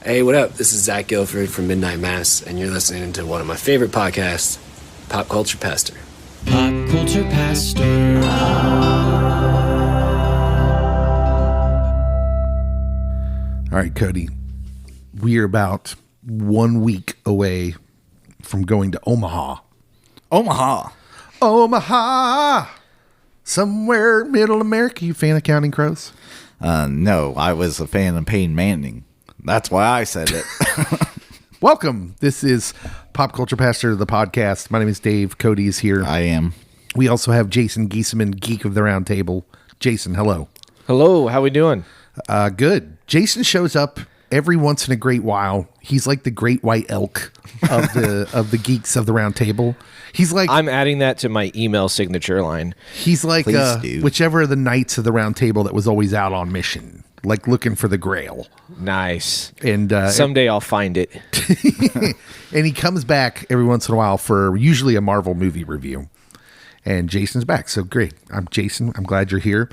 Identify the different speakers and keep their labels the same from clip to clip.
Speaker 1: Hey, what up? This is Zach Guilford from Midnight Mass, and you're listening to one of my favorite podcasts, Pop Culture Pastor.
Speaker 2: Pop Culture Pastor.
Speaker 3: All right, Cody, we are about 1 week away from going to Omaha. Omaha! Somewhere middle America. You fan of Counting Crows?
Speaker 4: No, I was a fan of Peyton Manning. That's why I said it.
Speaker 3: Welcome. This is Pop Culture Pastor, the podcast. My name is Dave. Cody is here.
Speaker 4: I am.
Speaker 3: We also have Jason Gieseman, Geek of the Round Table. Jason, hello.
Speaker 5: Hello, how we doing?
Speaker 3: Good. Jason shows up every once in a great while. He's like the great white elk of the Geeks of the Round Table. He's like
Speaker 5: I'm adding that to my email signature line.
Speaker 3: He's like
Speaker 4: do.
Speaker 3: whichever of the Knights of the Round Table that was always out on mission, like looking for the Grail.
Speaker 5: Nice.
Speaker 3: And
Speaker 5: someday I'll find it.
Speaker 3: And he comes back every once in a while for usually a Marvel movie review. And Jason's back. So great. I'm Jason. I'm glad you're here.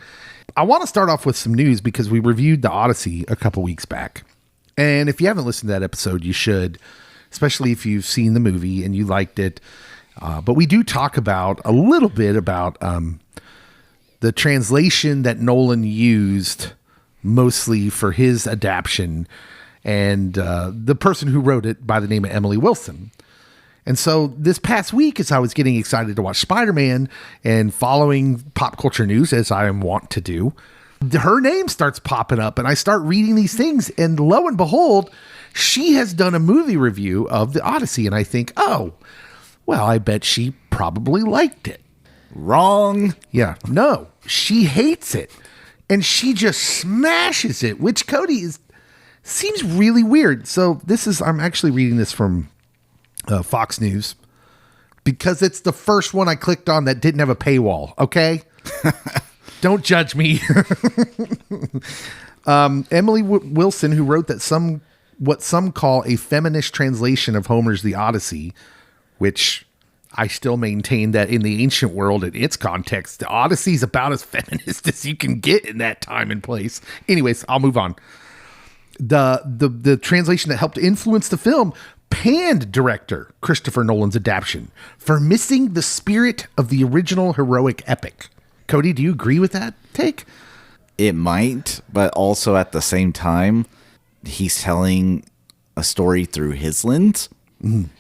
Speaker 3: I want to start off with some news because we reviewed the Odyssey a couple weeks back. And if you haven't listened to that episode, you should, especially if you've seen the movie and you liked it. But we do talk about a little bit about the translation that Nolan used mostly for his adaptation, and the person who wrote it by the name of Emily Wilson. And so this past week, as I was getting excited to watch Spider-Man and following pop culture news, as I am wont to do, her name starts popping up, and I start reading these things, and lo and behold, she has done a movie review of the Odyssey, and I think, oh, well, I bet she probably liked it.
Speaker 4: Wrong.
Speaker 3: Yeah, no, she hates it. And she just smashes it, which Cody seems really weird. So I'm actually reading this from Fox News because it's the first one I clicked on that didn't have a paywall. Okay. Don't judge me. Emily Wilson, who wrote that what some call a feminist translation of Homer's The Odyssey, which I still maintain that in the ancient world, in its context, the Odyssey is about as feminist as you can get in that time and place. Anyways, I'll move on. The translation that helped influence the film panned director Christopher Nolan's adaptation for missing the spirit of the original heroic epic. Cody, do you agree with that take?
Speaker 4: It might, but also at the same time, he's telling a story through his lens.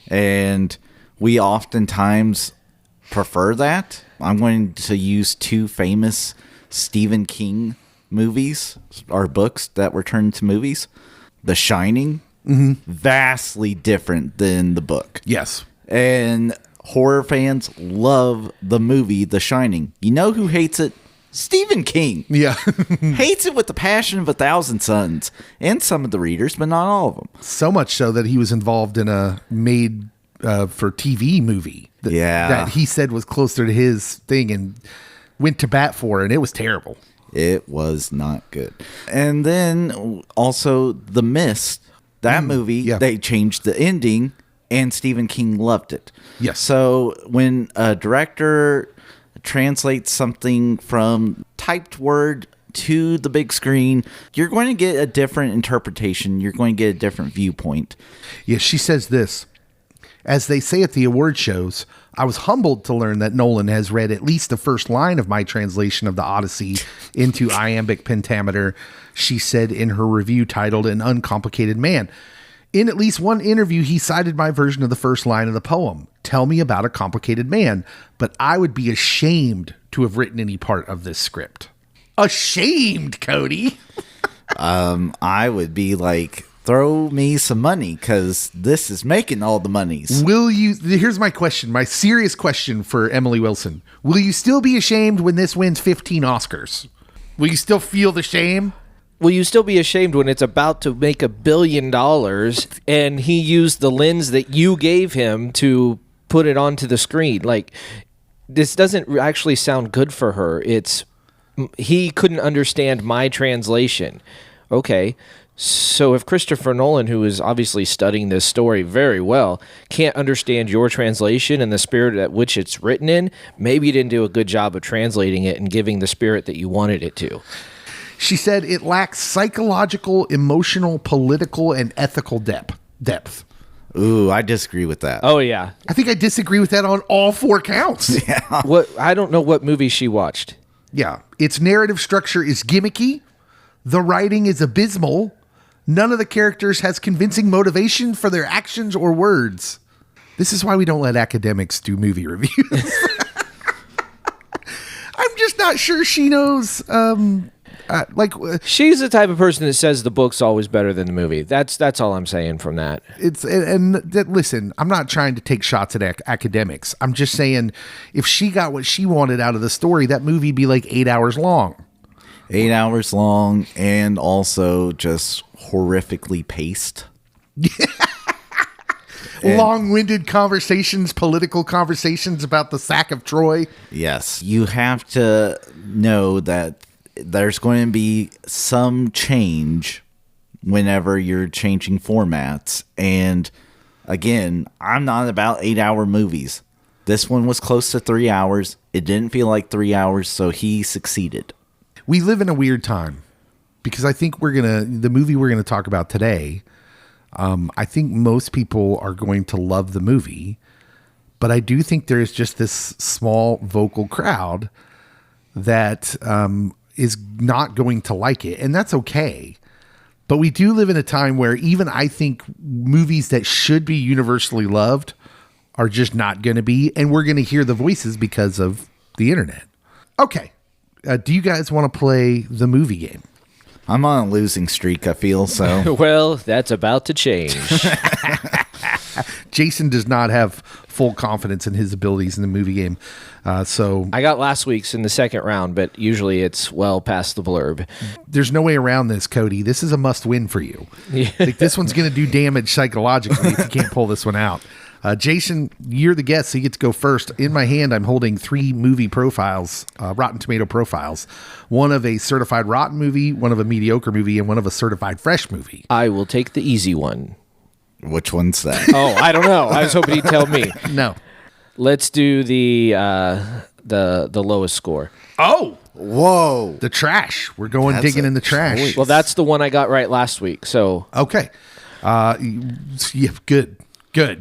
Speaker 4: And we oftentimes prefer that. I'm going to use two famous Stephen King movies or books that were turned into movies. The Shining, vastly different than the book.
Speaker 3: Yes.
Speaker 4: And horror fans love the movie The Shining. You know who hates it? Stephen King.
Speaker 3: Yeah.
Speaker 4: Hates it with the passion of 1,000 suns. And some of the readers, but not all of them.
Speaker 3: So much so that he was involved in a made for TV movie that he said was closer to his thing and went to bat for, and it was terrible.
Speaker 4: It was not good. And then also The Mist, that movie, they changed the ending, and Stephen King loved it.
Speaker 3: Yes.
Speaker 4: So when a director translates something from typed word to the big screen, you're going to get a different interpretation. You're going to get a different viewpoint.
Speaker 3: Yeah, she says this. As they say at the award shows, I was humbled to learn that Nolan has read at least the first line of my translation of the Odyssey into iambic pentameter, she said in her review titled An Uncomplicated Man. In at least one interview, he cited my version of the first line of the poem, Tell me about a complicated man, but I would be ashamed to have written any part of this script. Ashamed, Cody.
Speaker 4: I would be like, throw me some money because this is making all the monies.
Speaker 3: Here's my question, my serious question for Emily Wilson. Will you still be ashamed when this wins 15 Oscars? Will you still feel the shame?
Speaker 5: Will you still be ashamed when it's about to make $1 billion and he used the lens that you gave him to put it onto the screen? Like, this doesn't actually sound good for her. He couldn't understand my translation. Okay. So if Christopher Nolan, who is obviously studying this story very well, can't understand your translation and the spirit at which it's written in, maybe you didn't do a good job of translating it and giving the spirit that you wanted it to.
Speaker 3: She said it lacks psychological, emotional, political, and ethical depth.
Speaker 4: Ooh, I disagree with that.
Speaker 5: Oh yeah.
Speaker 3: I think I disagree with that on all 4 counts.
Speaker 5: What? I don't know what movie she watched.
Speaker 3: Yeah. Its narrative structure is gimmicky. The writing is abysmal. None of the characters has convincing motivation for their actions or words. This is why we don't let academics do movie reviews. I'm just not sure she knows.
Speaker 5: She's the type of person that says the book's always better than the movie. That's all I'm saying from that.
Speaker 3: Listen, I'm not trying to take shots at academics. I'm just saying if she got what she wanted out of the story, that movie'd be like 8 hours long.
Speaker 4: 8 hours long and also just horrifically paced.
Speaker 3: Long-winded conversations, political conversations about the sack of Troy.
Speaker 4: Yes. You have to know that there's going to be some change whenever you're changing formats. And again, I'm not about 8-hour movies. This one was close to 3 hours. It didn't feel like 3 hours, so he succeeded.
Speaker 3: We live in a weird time because I think the movie we're going to talk about today, I think most people are going to love the movie, but I do think there's just this small vocal crowd that is not going to like it, and that's okay. But we do live in a time where even I think movies that should be universally loved are just not going to be, and we're going to hear the voices because of the internet. Okay. Do you guys want to play the movie game?
Speaker 4: I'm on a losing streak, I feel, so.
Speaker 5: Well, that's about to change.
Speaker 3: Jason does not have full confidence in his abilities in the movie game. So
Speaker 5: I got last week's in the second round, but usually it's well past the blurb.
Speaker 3: There's no way around this, Cody. This is a must-win for you.
Speaker 5: Yeah.
Speaker 3: Like, this one's going to do damage psychologically if you can't pull this one out. Jason, you're the guest, so you get to go first. In my hand, I'm holding 3 movie profiles, Rotten Tomato profiles. One of a certified rotten movie, one of a mediocre movie, and one of a certified fresh movie.
Speaker 5: I will take the easy one.
Speaker 4: Which one's that?
Speaker 5: Oh, I don't know. I was hoping he'd tell me.
Speaker 3: No.
Speaker 5: Let's do the lowest score.
Speaker 3: Oh!
Speaker 4: Whoa.
Speaker 3: The trash. We're going digging in the trash.
Speaker 5: Well, that's the one I got right last week. So
Speaker 3: okay. Yeah, good.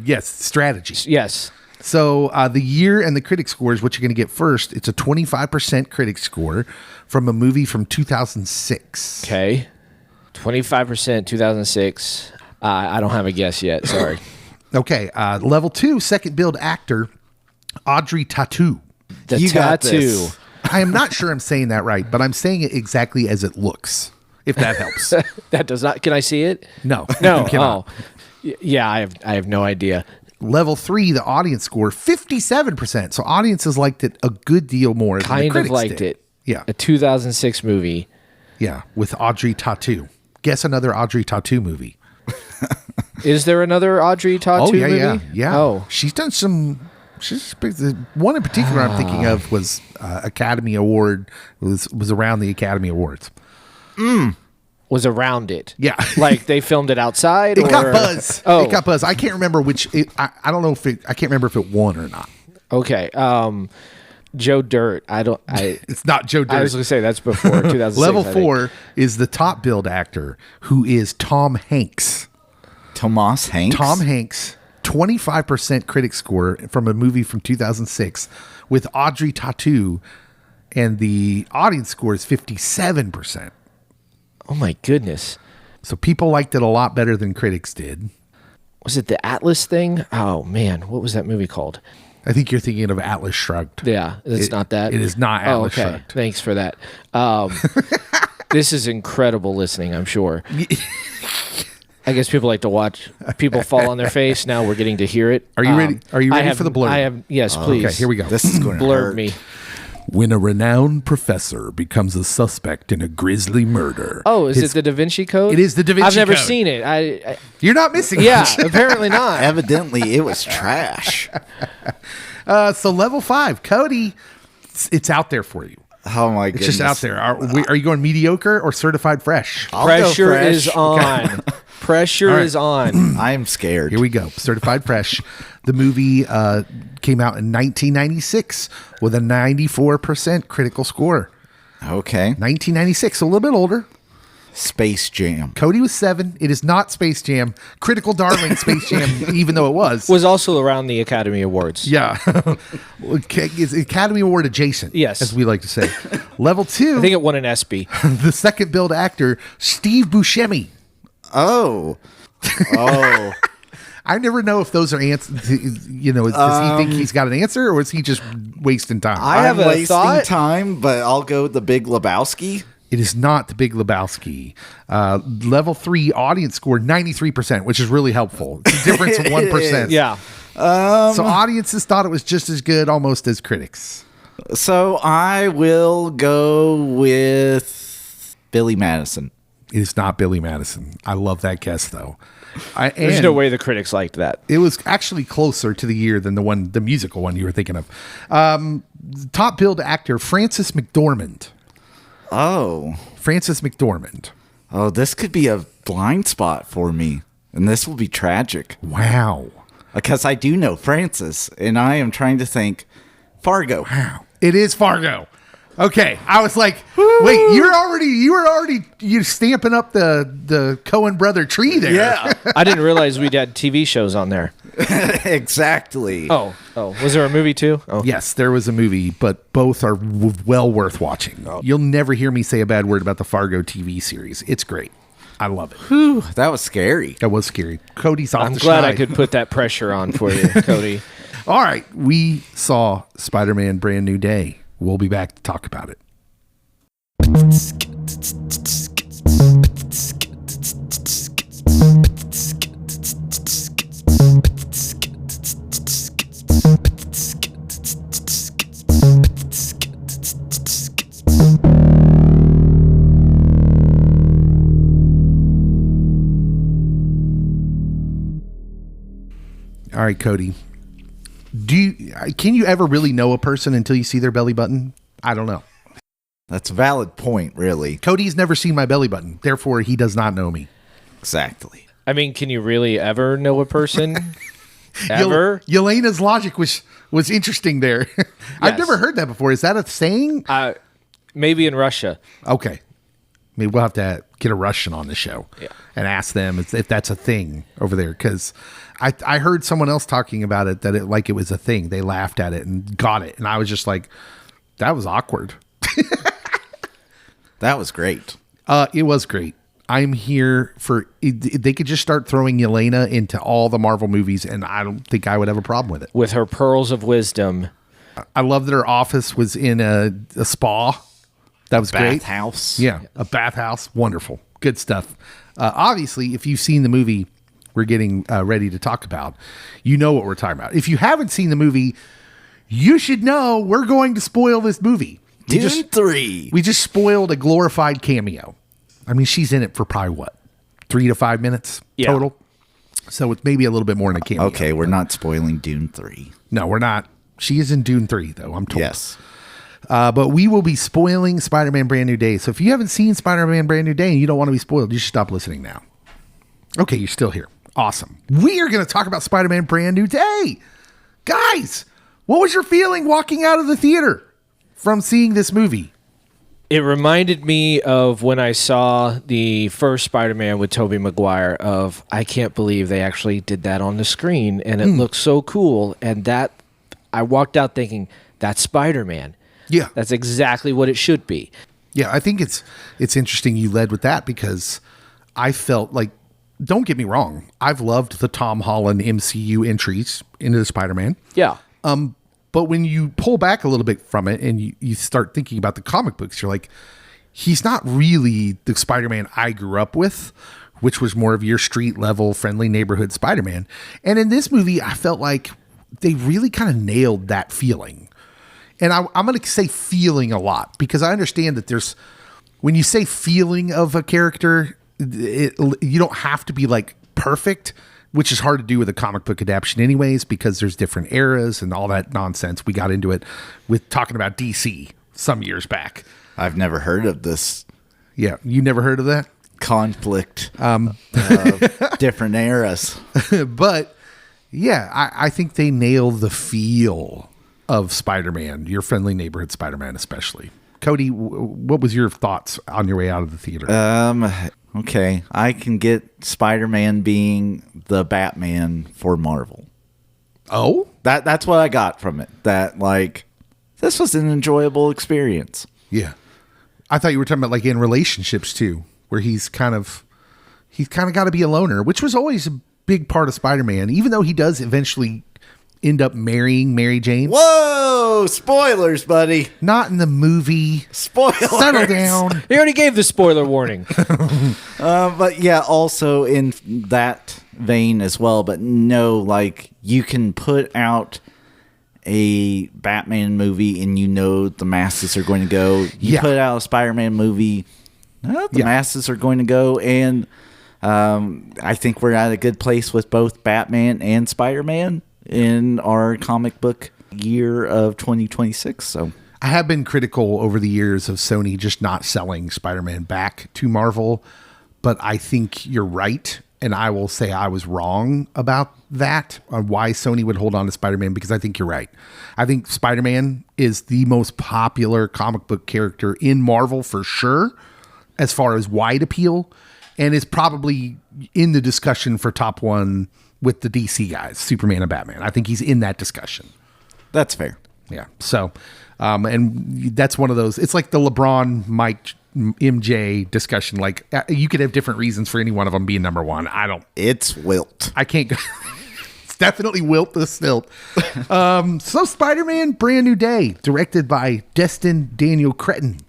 Speaker 3: Yes, strategy.
Speaker 5: yes.
Speaker 3: So the year and the critic score is what you're going to get first. It's a 25% critic score from a movie from 2006.
Speaker 5: Okay. 25%, 2006. I don't have a guess yet. Sorry.
Speaker 3: Okay. Level 2, second build actor, Audrey Tautou.
Speaker 5: The
Speaker 4: You got
Speaker 5: tattoo.
Speaker 4: this.
Speaker 3: I am not sure I'm saying that right, but I'm saying it exactly as it looks, if that helps.
Speaker 5: That does not. Can I see it?
Speaker 3: No.
Speaker 5: No.
Speaker 3: you cannot.
Speaker 5: Yeah, I have no idea.
Speaker 3: Level 3, the audience score, 57%. So audiences liked it a good deal more than the
Speaker 5: Kind of
Speaker 3: critics
Speaker 5: liked
Speaker 3: did.
Speaker 5: it.
Speaker 3: Yeah.
Speaker 5: A 2006 movie.
Speaker 3: Yeah, with Audrey Tautou. Guess another Audrey Tautou movie.
Speaker 5: Is there another Audrey Tautou movie?
Speaker 3: Yeah.
Speaker 5: Oh.
Speaker 3: She's done some. The one in particular I'm thinking of was Academy Award. Was around the Academy Awards.
Speaker 5: Was around it.
Speaker 3: Yeah.
Speaker 5: Like they filmed it outside?
Speaker 3: It got buzz.
Speaker 5: Oh.
Speaker 3: It got buzz. I can't remember which. I don't know if it. I can't remember if it won or not.
Speaker 5: Okay. Joe Dirt.
Speaker 3: It's not Joe Dirt.
Speaker 5: I was going to say that's before 2006.
Speaker 3: Level
Speaker 5: I think.
Speaker 3: 4 is the top billed actor, who is Tom Hanks.
Speaker 4: Tomas Hanks?
Speaker 3: Tom Hanks, 25% critic score from a movie from 2006 with Audrey Tautou, and the audience score is 57%.
Speaker 5: Oh my goodness.
Speaker 3: So people liked it a lot better than critics did.
Speaker 5: Was it the Atlas thing? Oh man, what was that movie called?
Speaker 3: I think you're thinking of Atlas Shrugged.
Speaker 5: Yeah, it's not that.
Speaker 3: It is not Atlas
Speaker 5: okay.
Speaker 3: Shrugged.
Speaker 5: Thanks for that. This is incredible listening, I'm sure. I guess people like to watch people fall on their face. Now we're getting to hear it.
Speaker 3: Are you ready? Are you ready for the blurb?
Speaker 5: I have. Yes, please.
Speaker 3: Okay, here we go.
Speaker 4: This is going to
Speaker 5: Blurb
Speaker 4: hurt.
Speaker 5: me.
Speaker 3: When a renowned professor becomes a suspect in a grisly murder.
Speaker 5: Oh, is it the Da Vinci Code?
Speaker 3: It is the Da Vinci
Speaker 5: I've never
Speaker 3: Code.
Speaker 5: seen it. I
Speaker 3: You're not missing
Speaker 5: yeah,
Speaker 3: much.
Speaker 5: apparently not.
Speaker 4: Evidently, it was trash.
Speaker 3: So level 5, Cody, it's out there for you.
Speaker 4: Oh, my
Speaker 3: It's
Speaker 4: goodness.
Speaker 3: just out there. Are you going mediocre or certified fresh?
Speaker 4: I'll go
Speaker 5: Pressure
Speaker 4: fresh.
Speaker 5: is on. Pressure
Speaker 3: All right.
Speaker 5: is on.
Speaker 4: I'm scared.
Speaker 3: Here we go. Certified fresh. The movie came out in 1996 with a 94% critical score.
Speaker 4: Okay.
Speaker 3: 1996, a little bit older.
Speaker 4: Space Jam.
Speaker 3: Cody was 7. It is not Space Jam. Critical darling Space Jam, even though it was.
Speaker 5: Was also around the Academy Awards.
Speaker 3: Yeah. It's Academy Award adjacent.
Speaker 5: Yes.
Speaker 3: As we like to say. Level 2,
Speaker 5: I think it won an ESPY.
Speaker 3: the second build actor, Steve Buscemi.
Speaker 4: Oh. Oh.
Speaker 3: I never know if those are answers. You know, does he think he's got an answer, or is he just wasting time?
Speaker 5: I have
Speaker 4: I'm
Speaker 5: a
Speaker 4: wasting
Speaker 5: thought.
Speaker 4: time, but I'll go with the Big Lebowski.
Speaker 3: It is not the Big Lebowski. Level 3 audience score 93%, which is really helpful. It's a difference of 1%.
Speaker 5: Yeah.
Speaker 3: So audiences thought it was just as good, almost as critics.
Speaker 4: So I will go with Billy Madison.
Speaker 3: It is not Billy Madison. I love that guess, though.
Speaker 5: There's no way the critics liked that.
Speaker 3: It was actually closer to the year than the musical one you were thinking of. Top billed actor, Frances McDormand.
Speaker 4: Oh.
Speaker 3: Frances McDormand.
Speaker 4: Oh, this could be a blind spot for me. And this will be tragic.
Speaker 3: Wow.
Speaker 4: Because I do know Francis, and I am trying to think Fargo.
Speaker 3: Wow. It is Fargo. Okay. I was like, wait, you're stamping up the Coen brother tree there.
Speaker 4: Yeah.
Speaker 5: I didn't realize we'd had TV shows on there.
Speaker 4: Exactly.
Speaker 5: Oh. Was there a movie too? Oh.
Speaker 3: Yes, there was a movie, but both are well worth watching. You'll never hear me say a bad word about the Fargo TV series. It's great. I love it.
Speaker 4: Whew, that was scary.
Speaker 3: That was scary. Cody's off
Speaker 5: I'm
Speaker 3: the
Speaker 5: glad
Speaker 3: schneid.
Speaker 5: I could put that pressure on for you, Cody.
Speaker 3: All right. We saw Spider-Man Brand New Day. We'll be back to talk about it. All right, Cody. Can you ever really know a person until you see their belly button? I don't know.
Speaker 4: That's a valid point, really.
Speaker 3: Cody's never seen my belly button. Therefore, he does not know me.
Speaker 4: Exactly.
Speaker 5: I mean, can you really ever know a person? Ever?
Speaker 3: Yelena's logic was interesting there. I've
Speaker 5: Yes.
Speaker 3: never heard that before. Is that a saying?
Speaker 5: Maybe in Russia.
Speaker 3: Okay. Maybe we'll have to get a Russian on the show and ask them if that's a thing over there. Because I heard someone else talking about it, that it was a thing. They laughed at it and got it. And I was just like, that was awkward.
Speaker 4: That was great.
Speaker 3: It was great. I'm here for they could just start throwing Yelena into all the Marvel movies, and I don't think I would have a problem with it.
Speaker 5: With her pearls of wisdom.
Speaker 3: I love that her office was in a spa. That was great.
Speaker 4: Bathhouse.
Speaker 3: Yeah, a bathhouse. Wonderful. Good stuff. Obviously, if you've seen the movie we're getting ready to talk about, you know what we're talking about. If you haven't seen the movie, you should know we're going to spoil this movie.
Speaker 4: Dune 3.
Speaker 3: We just spoiled a glorified cameo. I mean, she's in it for probably 3 to 5 minutes total. So it's maybe a little bit more than a cameo.
Speaker 4: Okay, we're not spoiling Dune 3.
Speaker 3: No, we're not. She is in Dune 3, though, I'm told.
Speaker 4: Yes.
Speaker 3: But we will be spoiling Spider-Man Brand New Day. So if you haven't seen Spider-Man Brand New Day and you don't want to be spoiled, you should stop listening now. Okay, you're still here. Awesome. We are going to talk about Spider-Man Brand New Day. Guys, what was your feeling walking out of the theater from seeing this movie?
Speaker 5: It reminded me of when I saw the first Spider-Man with Tobey Maguire of, I can't believe they actually did that on the screen and it looks so cool. And that, I walked out thinking, that's Spider-Man.
Speaker 3: Yeah.
Speaker 5: That's exactly what it should be.
Speaker 3: Yeah, I think it's interesting you led with that, because I felt like, don't get me wrong, I've loved the Tom Holland MCU entries into the Spider-Man.
Speaker 5: Yeah.
Speaker 3: But when you pull back a little bit from it and you start thinking about the comic books, you're like, he's not really the Spider-Man I grew up with, which was more of your street level, friendly neighborhood Spider-Man. And in this movie, I felt like they really kind of nailed that feeling. And I'm going to say feeling a lot, because I understand that when you say feeling of a character, you don't have to be like perfect, which is hard to do with a comic book adaptation anyways, because there's different eras and all that nonsense. We got into it with talking about DC some years back.
Speaker 4: I've never heard of this
Speaker 3: Yeah. You never heard of that?
Speaker 4: conflict different eras.
Speaker 3: But yeah, I think they nail the feel of Spider-Man, your friendly neighborhood Spider-Man especially. Cody, what was your thoughts on your way out of the theater?
Speaker 4: Okay, I can get Spider-Man being the Batman for Marvel.
Speaker 3: Oh?
Speaker 4: That's what I got from it. That, like, this was an enjoyable experience.
Speaker 3: Yeah. I thought you were talking about, like, in relationships, too, where he's kind of got to be a loner, which was always a big part of Spider-Man, even though he does eventually end up marrying Mary Jane.
Speaker 4: Whoa! Spoilers, buddy.
Speaker 3: Not in the movie.
Speaker 4: Spoilers.
Speaker 3: Settle down.
Speaker 5: He already gave the spoiler warning.
Speaker 4: But yeah, also in that vein as well. But no, like, you can put out a Batman movie and you know the masses are going to go. You put out a Spider-Man movie, the masses are going to go. And I think we're at a good place with both Batman and Spider-Man in our comic book year of 2026. So
Speaker 3: I have been critical over the years of Sony just not selling Spider-Man back to Marvel, but I think you're right. And I will say I was wrong about that, on why Sony would hold on to Spider-Man, because I think you're right. I think Spider-Man is the most popular comic book character in Marvel for sure, as far as wide appeal, and is probably in the discussion for top one with the DC guys, Superman and Batman. I think he's in that discussion.
Speaker 4: that's fair.
Speaker 3: Yeah. So, and that's one of those, it's like the LeBron, Mike, MJ discussion. Like, you could have different reasons for any one of them being number one.
Speaker 4: It's Wilt.
Speaker 3: I can't go. It's definitely Wilt the Stilt. So Spider-Man Brand New Day, directed by Destin Daniel Cretton,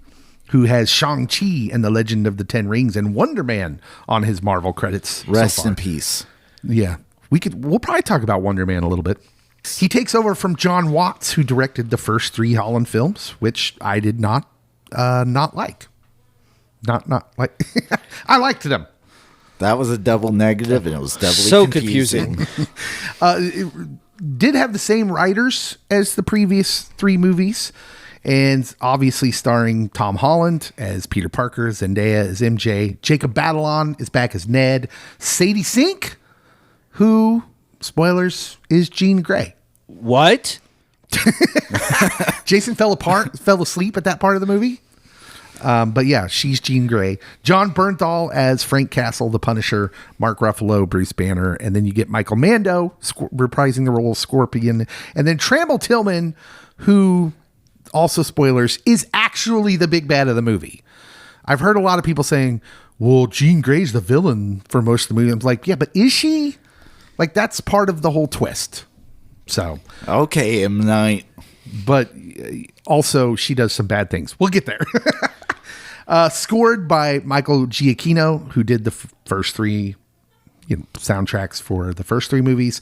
Speaker 3: who has Shang-Chi and the Legend of the Ten Rings and Wonder Man on his Marvel credits.
Speaker 4: Rest in peace.
Speaker 3: Yeah. We'll probably talk about Wonder Man a little bit. He takes over from John Watts, who directed the first three Holland films, which I did not like. Not like. I liked them.
Speaker 4: That was a double negative, and it was doubly
Speaker 5: So
Speaker 4: confusing.
Speaker 3: It did have the same writers as the previous three movies, and obviously starring Tom Holland as Peter Parker, Zendaya as MJ, Jacob Batalon is back as Ned, Sadie Sink, who, spoilers, is Jean Grey.
Speaker 5: What?
Speaker 3: Jason fell asleep at that part of the movie. But yeah, she's Jean Grey. John Bernthal as Frank Castle, the Punisher. Mark Ruffalo, Bruce Banner. And then you get Michael Mando reprising the role of Scorpion. And then Trammell Tillman, who, also spoilers, is actually the big bad of the movie. I've heard a lot of people saying, well, Jean Grey's the villain for most of the movie. I'm like, yeah, but is she? Like, that's part of the whole twist. So.
Speaker 4: Okay, M. Night.
Speaker 3: But also, she does some bad things. We'll get there. Scored by Michael Giacchino, who did the first three soundtracks for the first three movies.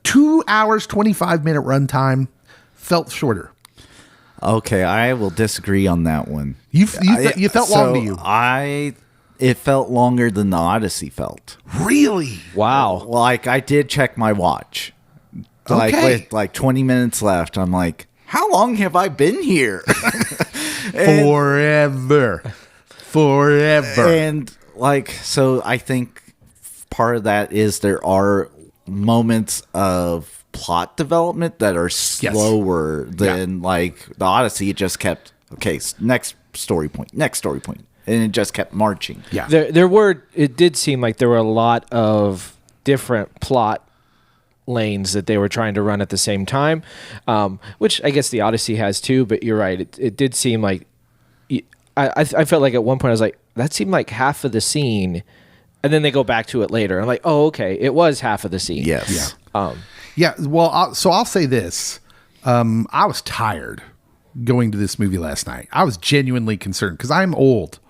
Speaker 3: 2 hours, 25-minute runtime. Felt shorter.
Speaker 4: Okay, I will disagree on that one.
Speaker 3: You felt long to you.
Speaker 4: It felt longer than the Odyssey felt.
Speaker 3: Really?
Speaker 5: Wow.
Speaker 4: Like, I did check my watch. Like,
Speaker 3: Okay.
Speaker 4: with like 20 minutes left, I'm like, how long have I been here?
Speaker 3: Forever.
Speaker 4: And like, so I think part of that is there are moments of plot development that are slower than like the Odyssey. It just kept, okay, next story point. And it just kept marching.
Speaker 3: Yeah.
Speaker 5: It did seem like there were a lot of different plot lanes that they were trying to run at the same time, which I guess the Odyssey has too, but you're right. It did seem like, I felt like at one point I was like, that seemed like half of the scene, and then they go back to it later. I'm like, oh, okay, it was half of the scene.
Speaker 4: Yes.
Speaker 3: Yeah. Well, I'll say this. I was tired going to this movie last night. I was genuinely concerned because I'm old.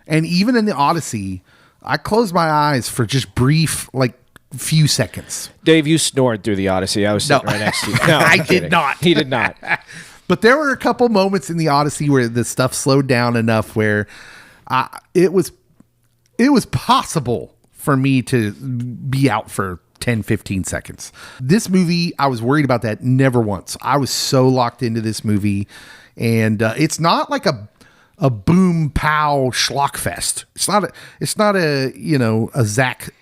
Speaker 3: And even in the Odyssey, I closed my eyes for just brief, like, few seconds.
Speaker 5: Dave, you snored through the Odyssey. I was sitting right next to you. No,
Speaker 3: I
Speaker 5: I'm
Speaker 3: did
Speaker 5: kidding.
Speaker 3: not.
Speaker 5: He did not.
Speaker 3: But there were a couple moments in the Odyssey where the stuff slowed down enough where it was possible for me to be out for 10, 15 seconds. This movie, I was worried about that never once. I was so locked into this movie, and it's not like a boom pow schlockfest. It's not a Zack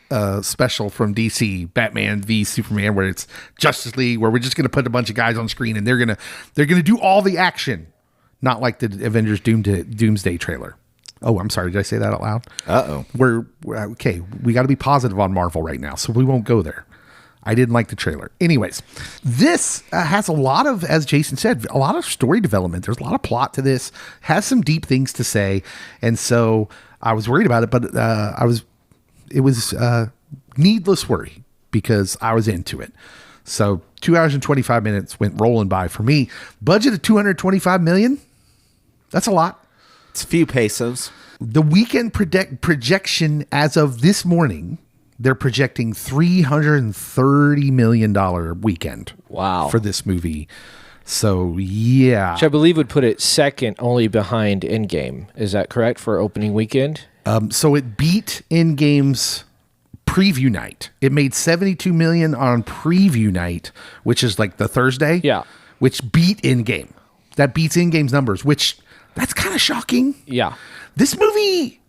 Speaker 3: special from DC, Batman v Superman, where it's Justice League, where we're just going to put a bunch of guys on screen and they're going to do all the action. not like the Avengers Doomsday trailer. Oh, I'm sorry. Did I say that out loud?
Speaker 4: Uh-oh.
Speaker 3: We're okay. We got to be positive on Marvel right now, so we won't go there. I didn't like the trailer. Anyways, this has a lot of, as Jason said, a lot of story development. There's a lot of plot to this, has some deep things to say. And so I was worried about it, but it was needless worry because I was into it. So 2 hours and 25 minutes went rolling by for me. Budget of $225 million. That's a lot.
Speaker 4: It's a few pesos.
Speaker 3: The weekend projection as of this morning, they're projecting $330 million weekend.
Speaker 5: Wow.
Speaker 3: For this movie. So, yeah.
Speaker 5: Which I believe would put it second only behind Endgame. Is that correct for opening weekend?
Speaker 3: So it beat Endgame's preview night. It made $72 million on preview night, which is like the Thursday.
Speaker 5: Yeah.
Speaker 3: Which beat Endgame. That beats Endgame's numbers, which that's kind of shocking.
Speaker 5: Yeah.
Speaker 3: This movie,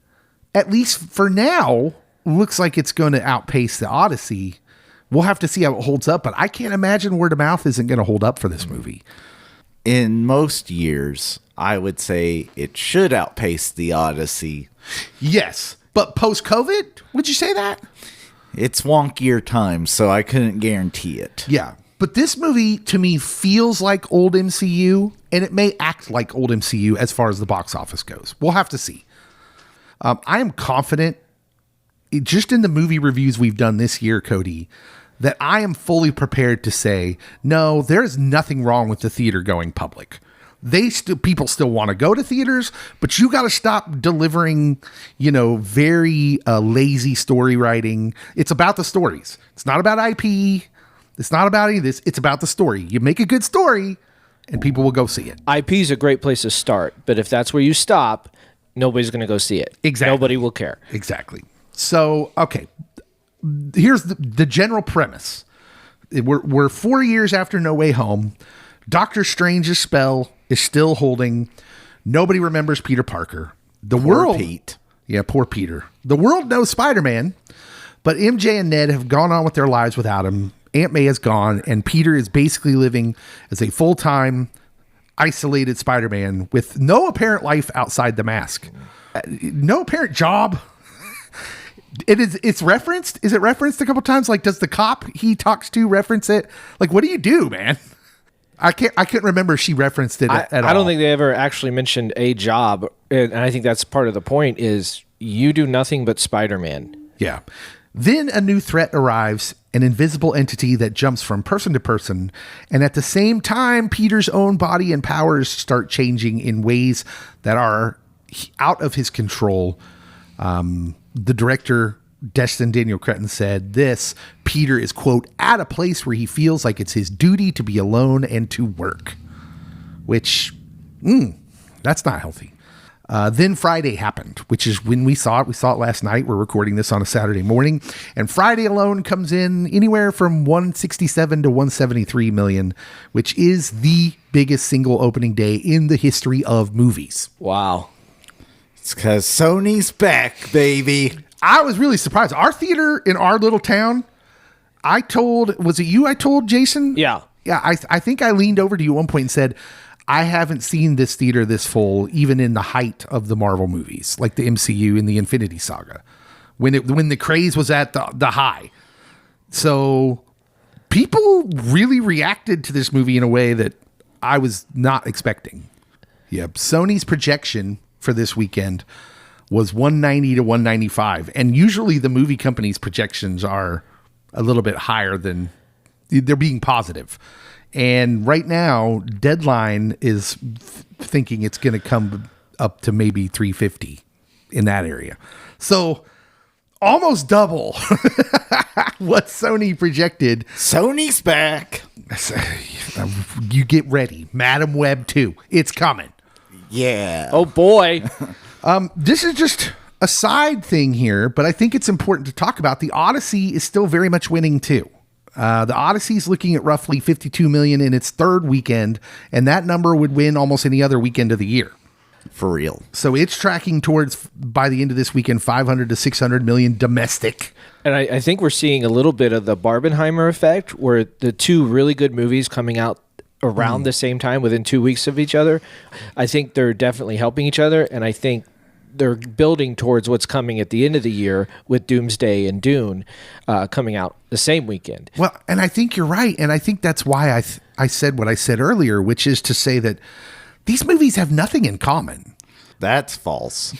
Speaker 3: at least for now, looks like it's going to outpace the Odyssey. We'll have to see how it holds up, but I can't imagine word of mouth isn't going to hold up for this movie.
Speaker 4: In most years, I would say it should outpace the Odyssey.
Speaker 3: Yes, but post-COVID, would you say that?
Speaker 4: It's wonkier times, so I couldn't guarantee it.
Speaker 3: Yeah, but this movie, to me, feels like old MCU, and it may act like old MCU as far as the box office goes. We'll have to see. I am confident, just in the movie reviews we've done this year, Cody, that I am fully prepared to say, no, there is nothing wrong with the theater going public. People still want to go to theaters, but you got to stop delivering, very lazy story writing. It's about the stories. It's not about IP. It's not about any of this. It's about the story. You make a good story and people will go see it.
Speaker 5: IP is a great place to start, but if that's where you stop, nobody's going to go see it.
Speaker 3: Exactly.
Speaker 5: Nobody will care.
Speaker 3: Exactly. So, okay, here's the general premise. We're 4 years after No Way Home. Doctor Strange's spell is still holding. Nobody remembers Peter Parker. The world,
Speaker 4: Pete.
Speaker 3: Yeah, poor Peter. The world knows Spider-Man, but MJ and Ned have gone on with their lives without him. Aunt May is gone, and Peter is basically living as a full-time, isolated Spider-Man with no apparent life outside the mask. No apparent job. It's referenced. Is it referenced a couple times? Like, does the cop he talks to reference it? Like, what do you do, man? I couldn't remember if she referenced it at all.
Speaker 5: I don't think they ever actually mentioned a job, and I think that's part of the point is you do nothing but Spider-Man.
Speaker 3: Yeah. Then a new threat arrives, an invisible entity that jumps from person to person, and at the same time, Peter's own body and powers start changing in ways that are out of his control. The director, Destin Daniel Cretton, said this: Peter is, quote, at a place where he feels like it's his duty to be alone and to work. Which, that's not healthy. Then Friday happened, which is when we saw it. We saw it last night. We're recording this on a Saturday morning. And Friday alone comes in anywhere from 167 to 173 million, which is the biggest single opening day in the history of movies.
Speaker 5: Wow.
Speaker 4: It's because Sony's back, baby.
Speaker 3: I was really surprised. Our theater in our little town, was it you I told, Jason?
Speaker 5: Yeah.
Speaker 3: Yeah, I think I leaned over to you at one point and said, I haven't seen this theater this full, even in the height of the Marvel movies, like the MCU and the Infinity Saga, when the craze was at the high. So people really reacted to this movie in a way that I was not expecting. Yep. Sony's projection for this weekend was 190 to 195. And usually the movie company's projections are a little bit higher than they're being positive. And right now, Deadline is thinking it's going to come up to maybe 350 in that area. So almost double what Sony projected.
Speaker 4: Sony's back.
Speaker 3: You get ready. Madam Web 2. It's coming.
Speaker 4: Yeah.
Speaker 5: Oh, boy.
Speaker 3: This is just a side thing here, but I think it's important to talk about. The Odyssey is still very much winning too. The Odyssey is looking at roughly 52 million in its third weekend, and that number would win almost any other weekend of the year.
Speaker 4: For real.
Speaker 3: So it's tracking towards, by the end of this weekend, 500 to 600 million domestic.
Speaker 5: And I think we're seeing a little bit of the Barbenheimer effect, where the two really good movies coming out around the same time within 2 weeks of each other. I think they're definitely helping each other, and I think they're building towards what's coming at the end of the year with Doomsday and Dune coming out the same weekend.
Speaker 3: Well, and I think you're right. And I think that's why I said what I said earlier, which is to say that these movies have nothing in common.
Speaker 4: That's false.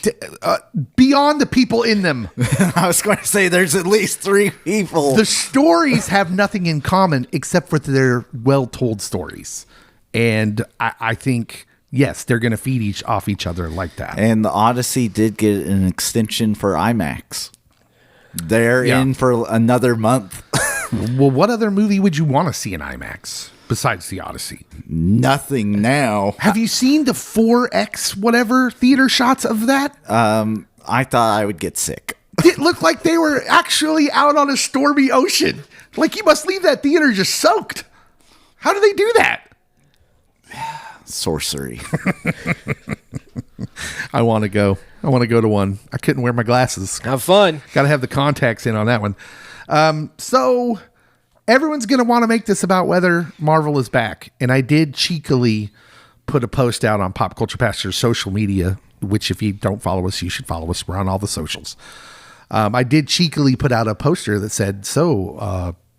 Speaker 3: Beyond the people in them.
Speaker 4: I was going to say there's at least 3 people.
Speaker 3: The stories have nothing in common except for their well-told stories. And I think, yes, they're going to feed off each other like that.
Speaker 4: And the Odyssey did get an extension for IMAX. They're in for another month.
Speaker 3: Well, what other movie would you want to see in IMAX besides the Odyssey?
Speaker 4: Nothing now.
Speaker 3: Have you seen the 4X whatever theater shots of that?
Speaker 4: I thought I would get sick.
Speaker 3: It looked like they were actually out on a stormy ocean. Like you must leave that theater just soaked. How do they do that?
Speaker 4: Sorcery.
Speaker 3: I want to go. I want to go to one. I couldn't wear my glasses.
Speaker 5: Have fun.
Speaker 3: Got to have the contacts in on that one. So everyone's going to want to make this about whether Marvel is back. And I did cheekily put a post out on Pop Culture Pastor's social media, which if you don't follow us, you should follow us. We're on all the socials. I did cheekily put out a poster that said,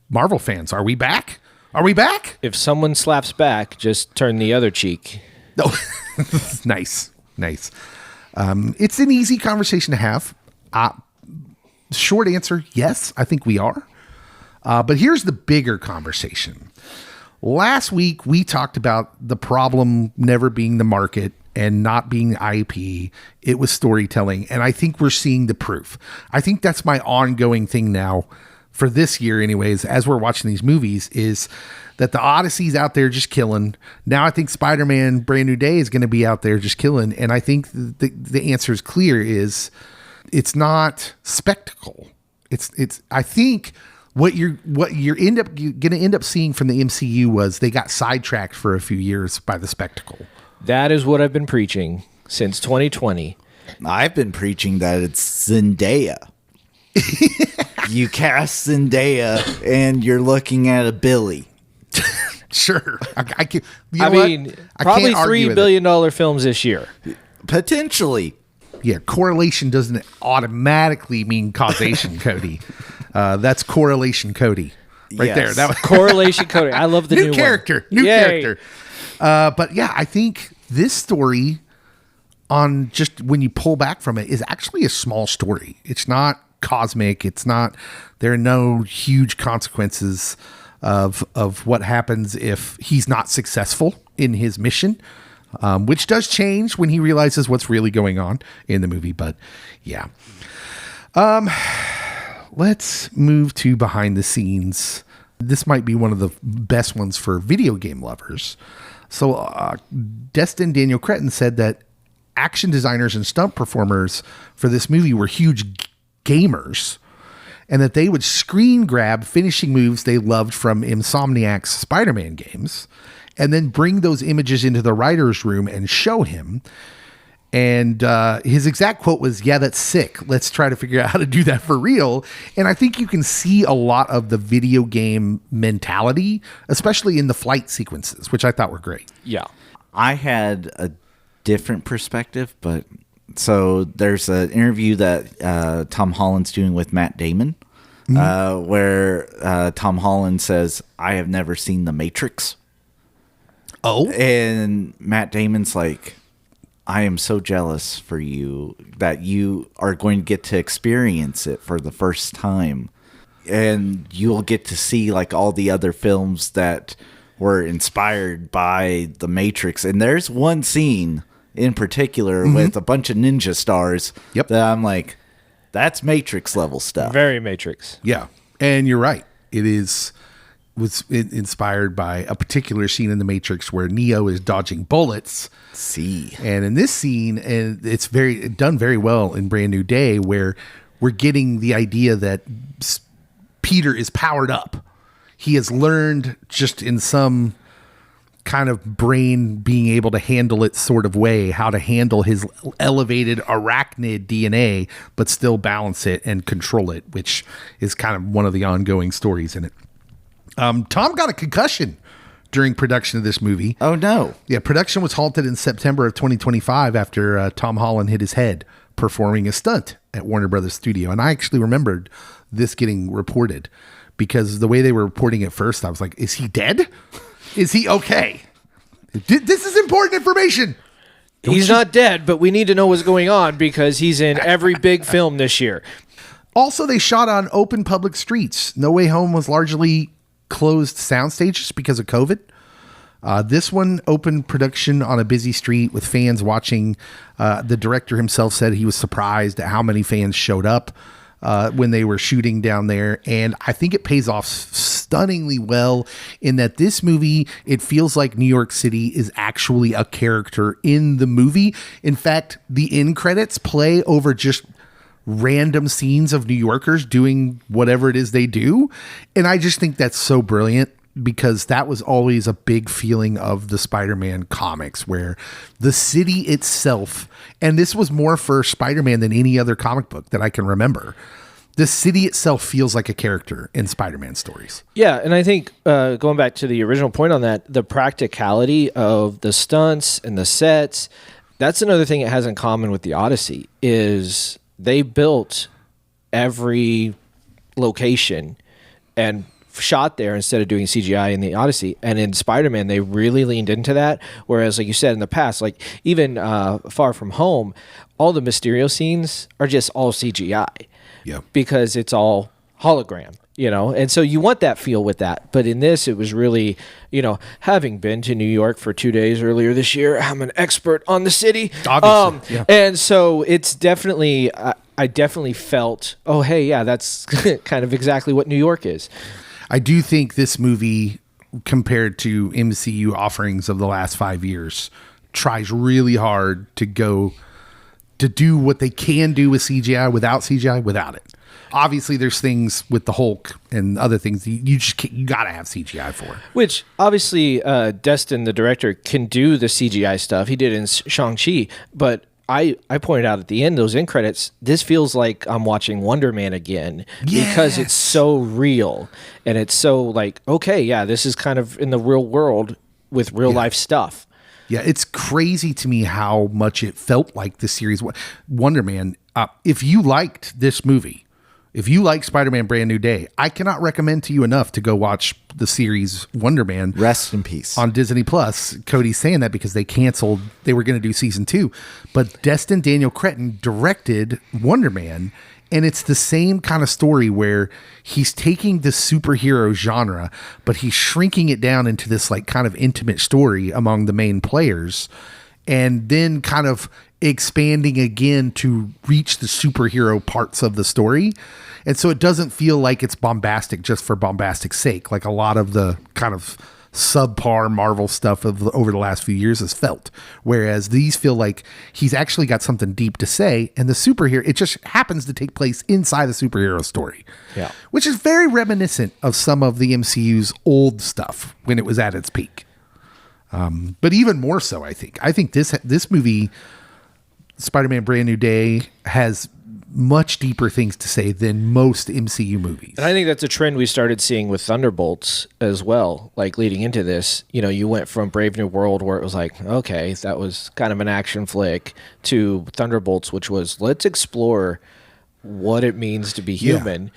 Speaker 3: Marvel fans, are we back? Are we back?
Speaker 5: If someone slaps back, just turn the other cheek.
Speaker 3: No. Nice. It's an easy conversation to have. Short answer, yes, I think we are. But here's the bigger conversation. Last week, we talked about the problem never being the market and not being IP. It was storytelling. And I think we're seeing the proof. I think that's my ongoing thing now for this year anyways, as we're watching these movies, is that the Odyssey's out there just killing. Now I think Spider-Man Brand New Day is going to be out there just killing. And I think the answer is clear, is it's not spectacle. It's I think what you're going to end up seeing from the MCU was they got sidetracked for a few years by the spectacle.
Speaker 5: That is what I've been preaching since 2020.
Speaker 4: I've been preaching that it's Zendaya. You cast Zendaya and you're looking at a Billy.
Speaker 3: Sure. I
Speaker 5: mean, probably $3 billion films this year.
Speaker 4: Potentially.
Speaker 3: Yeah, correlation doesn't automatically mean causation, Cody. That's correlation Cody. Right
Speaker 4: Yes.
Speaker 3: there. That was
Speaker 5: Correlation Cody. I love the new
Speaker 3: character.
Speaker 5: One.
Speaker 3: New
Speaker 5: Yay.
Speaker 3: character. But yeah, I think this story, on just when you pull back from it, is actually a small story. It's not cosmic. There are no huge consequences of what happens if he's not successful in his mission, which does change when he realizes what's really going on in the movie. But yeah, let's move to behind the scenes. This might be one of the best ones for video game lovers. So Destin Daniel Cretton said that action designers and stunt performers for this movie were huge gamers, and that they would screen grab finishing moves they loved from Insomniac's Spider-Man games and then bring those images into the writer's room and show him. And his exact quote was, "Yeah, that's sick. Let's try to figure out how to do that for real." And I think you can see a lot of the video game mentality, especially in the flight sequences, which I thought were great.
Speaker 5: Yeah.
Speaker 4: I had a different perspective, but so there's an interview that Tom Holland's doing with Matt Damon, where Tom Holland says, "I have never seen The Matrix."
Speaker 3: Oh,
Speaker 4: And Matt Damon's like, "I am so jealous for you that you are going to get to experience it for the first time. And you'll get to see like all the other films that were inspired by The Matrix." And there's one scene in particular with a bunch of ninja stars that I'm like, that's Matrix level stuff.
Speaker 5: Very Matrix.
Speaker 3: yeah. And you're right. Was inspired by a particular scene in The Matrix where Neo is dodging bullets.
Speaker 4: See.
Speaker 3: And in this scene, and it's done very well in Brand New Day, where we're getting the idea that Peter is powered up. He has learned, just in some kind of brain being able to handle it sort of way, how to handle his elevated arachnid DNA, but still balance it and control it, which is kind of one of the ongoing stories in it. Tom got a concussion during production of this movie.
Speaker 4: Oh, no.
Speaker 3: Yeah, production was halted in September of 2025 after Tom Holland hit his head performing a stunt at Warner Brothers Studio. And I actually remembered this getting reported because the way they were reporting it first, I was like, is he dead? Is he okay? This is important information.
Speaker 5: He's not dead, but we need to know what's going on because he's in every big film this year.
Speaker 3: Also, they shot on open public streets. No Way Home was largely closed soundstages because of COVID. This one opened production on a busy street with fans watching. The director himself said he was surprised at how many fans showed up when they were shooting down there. And I think it pays off stunningly well in that this movie, it feels like New York City is actually a character in the movie. In fact, the end credits play over just random scenes of New Yorkers doing whatever it is they do. And I just think that's so brilliant because that was always a big feeling of the Spider-Man comics where the city itself, and this was more for Spider-Man than any other comic book that I can remember. The city itself feels like a character in Spider-Man stories.
Speaker 5: Yeah, and I think going back to the original point on that, the practicality of the stunts and the sets, that's another thing it has in common with the Odyssey is they built every location and shot there instead of doing CGI in the Odyssey. And in Spider-Man, they really leaned into that. Whereas, like you said in the past, like even Far From Home, all the Mysterio scenes are just all CGI.
Speaker 3: Yeah.
Speaker 5: Because it's all hologram, you know? And so you want that feel with that. But in this, it was really, you know, having been to New York for 2 days earlier this year, I'm an expert on the city.
Speaker 3: Obviously, yeah.
Speaker 5: And so it's definitely, I definitely felt, oh, hey, yeah, that's kind of exactly what New York is.
Speaker 3: I do think this movie, compared to MCU offerings of the last 5 years, tries really hard to go to do what they can do with CGI without CGI without it. Obviously, there's things with the Hulk and other things you just can't, you gotta have CGI for.
Speaker 5: Which obviously, Destin, the director, can do the CGI stuff. He did in Shang-Chi, but I pointed out at the end, those end credits, this feels like I'm watching Wonder Man again because it's so real and it's so like, okay, yeah, this is kind of in the real world with real life stuff.
Speaker 3: Yeah, it's crazy to me how much it felt like the series Wonder Man. If you liked this movie, if you like Spider-Man Brand New Day, I cannot recommend to you enough to go watch the series Wonder Man.
Speaker 4: Rest in peace.
Speaker 3: On Disney Plus. Cody's saying that because they canceled, they were going to do season 2. But Destin Daniel Cretton directed Wonder Man. And it's the same kind of story where he's taking the superhero genre, but he's shrinking it down into this like kind of intimate story among the main players. And then kind of expanding again to reach the superhero parts of the story. And so it doesn't feel like it's bombastic just for bombastic's sake, like a lot of the kind of subpar Marvel stuff of over the last few years has felt. Whereas these feel like he's actually got something deep to say, and the superhero, it just happens to take place inside the superhero story.
Speaker 5: Yeah. Which
Speaker 3: is very reminiscent of some of the MCU's old stuff when it was at its peak. But even more so, I think this movie, Spider-Man Brand New Day, has much deeper things to say than most MCU movies.
Speaker 5: And I think that's a trend we started seeing with Thunderbolts as well. Like leading into this, you know, you went from Brave New World where it was like, okay, that was kind of an action flick, to Thunderbolts, which was let's explore what it means to be human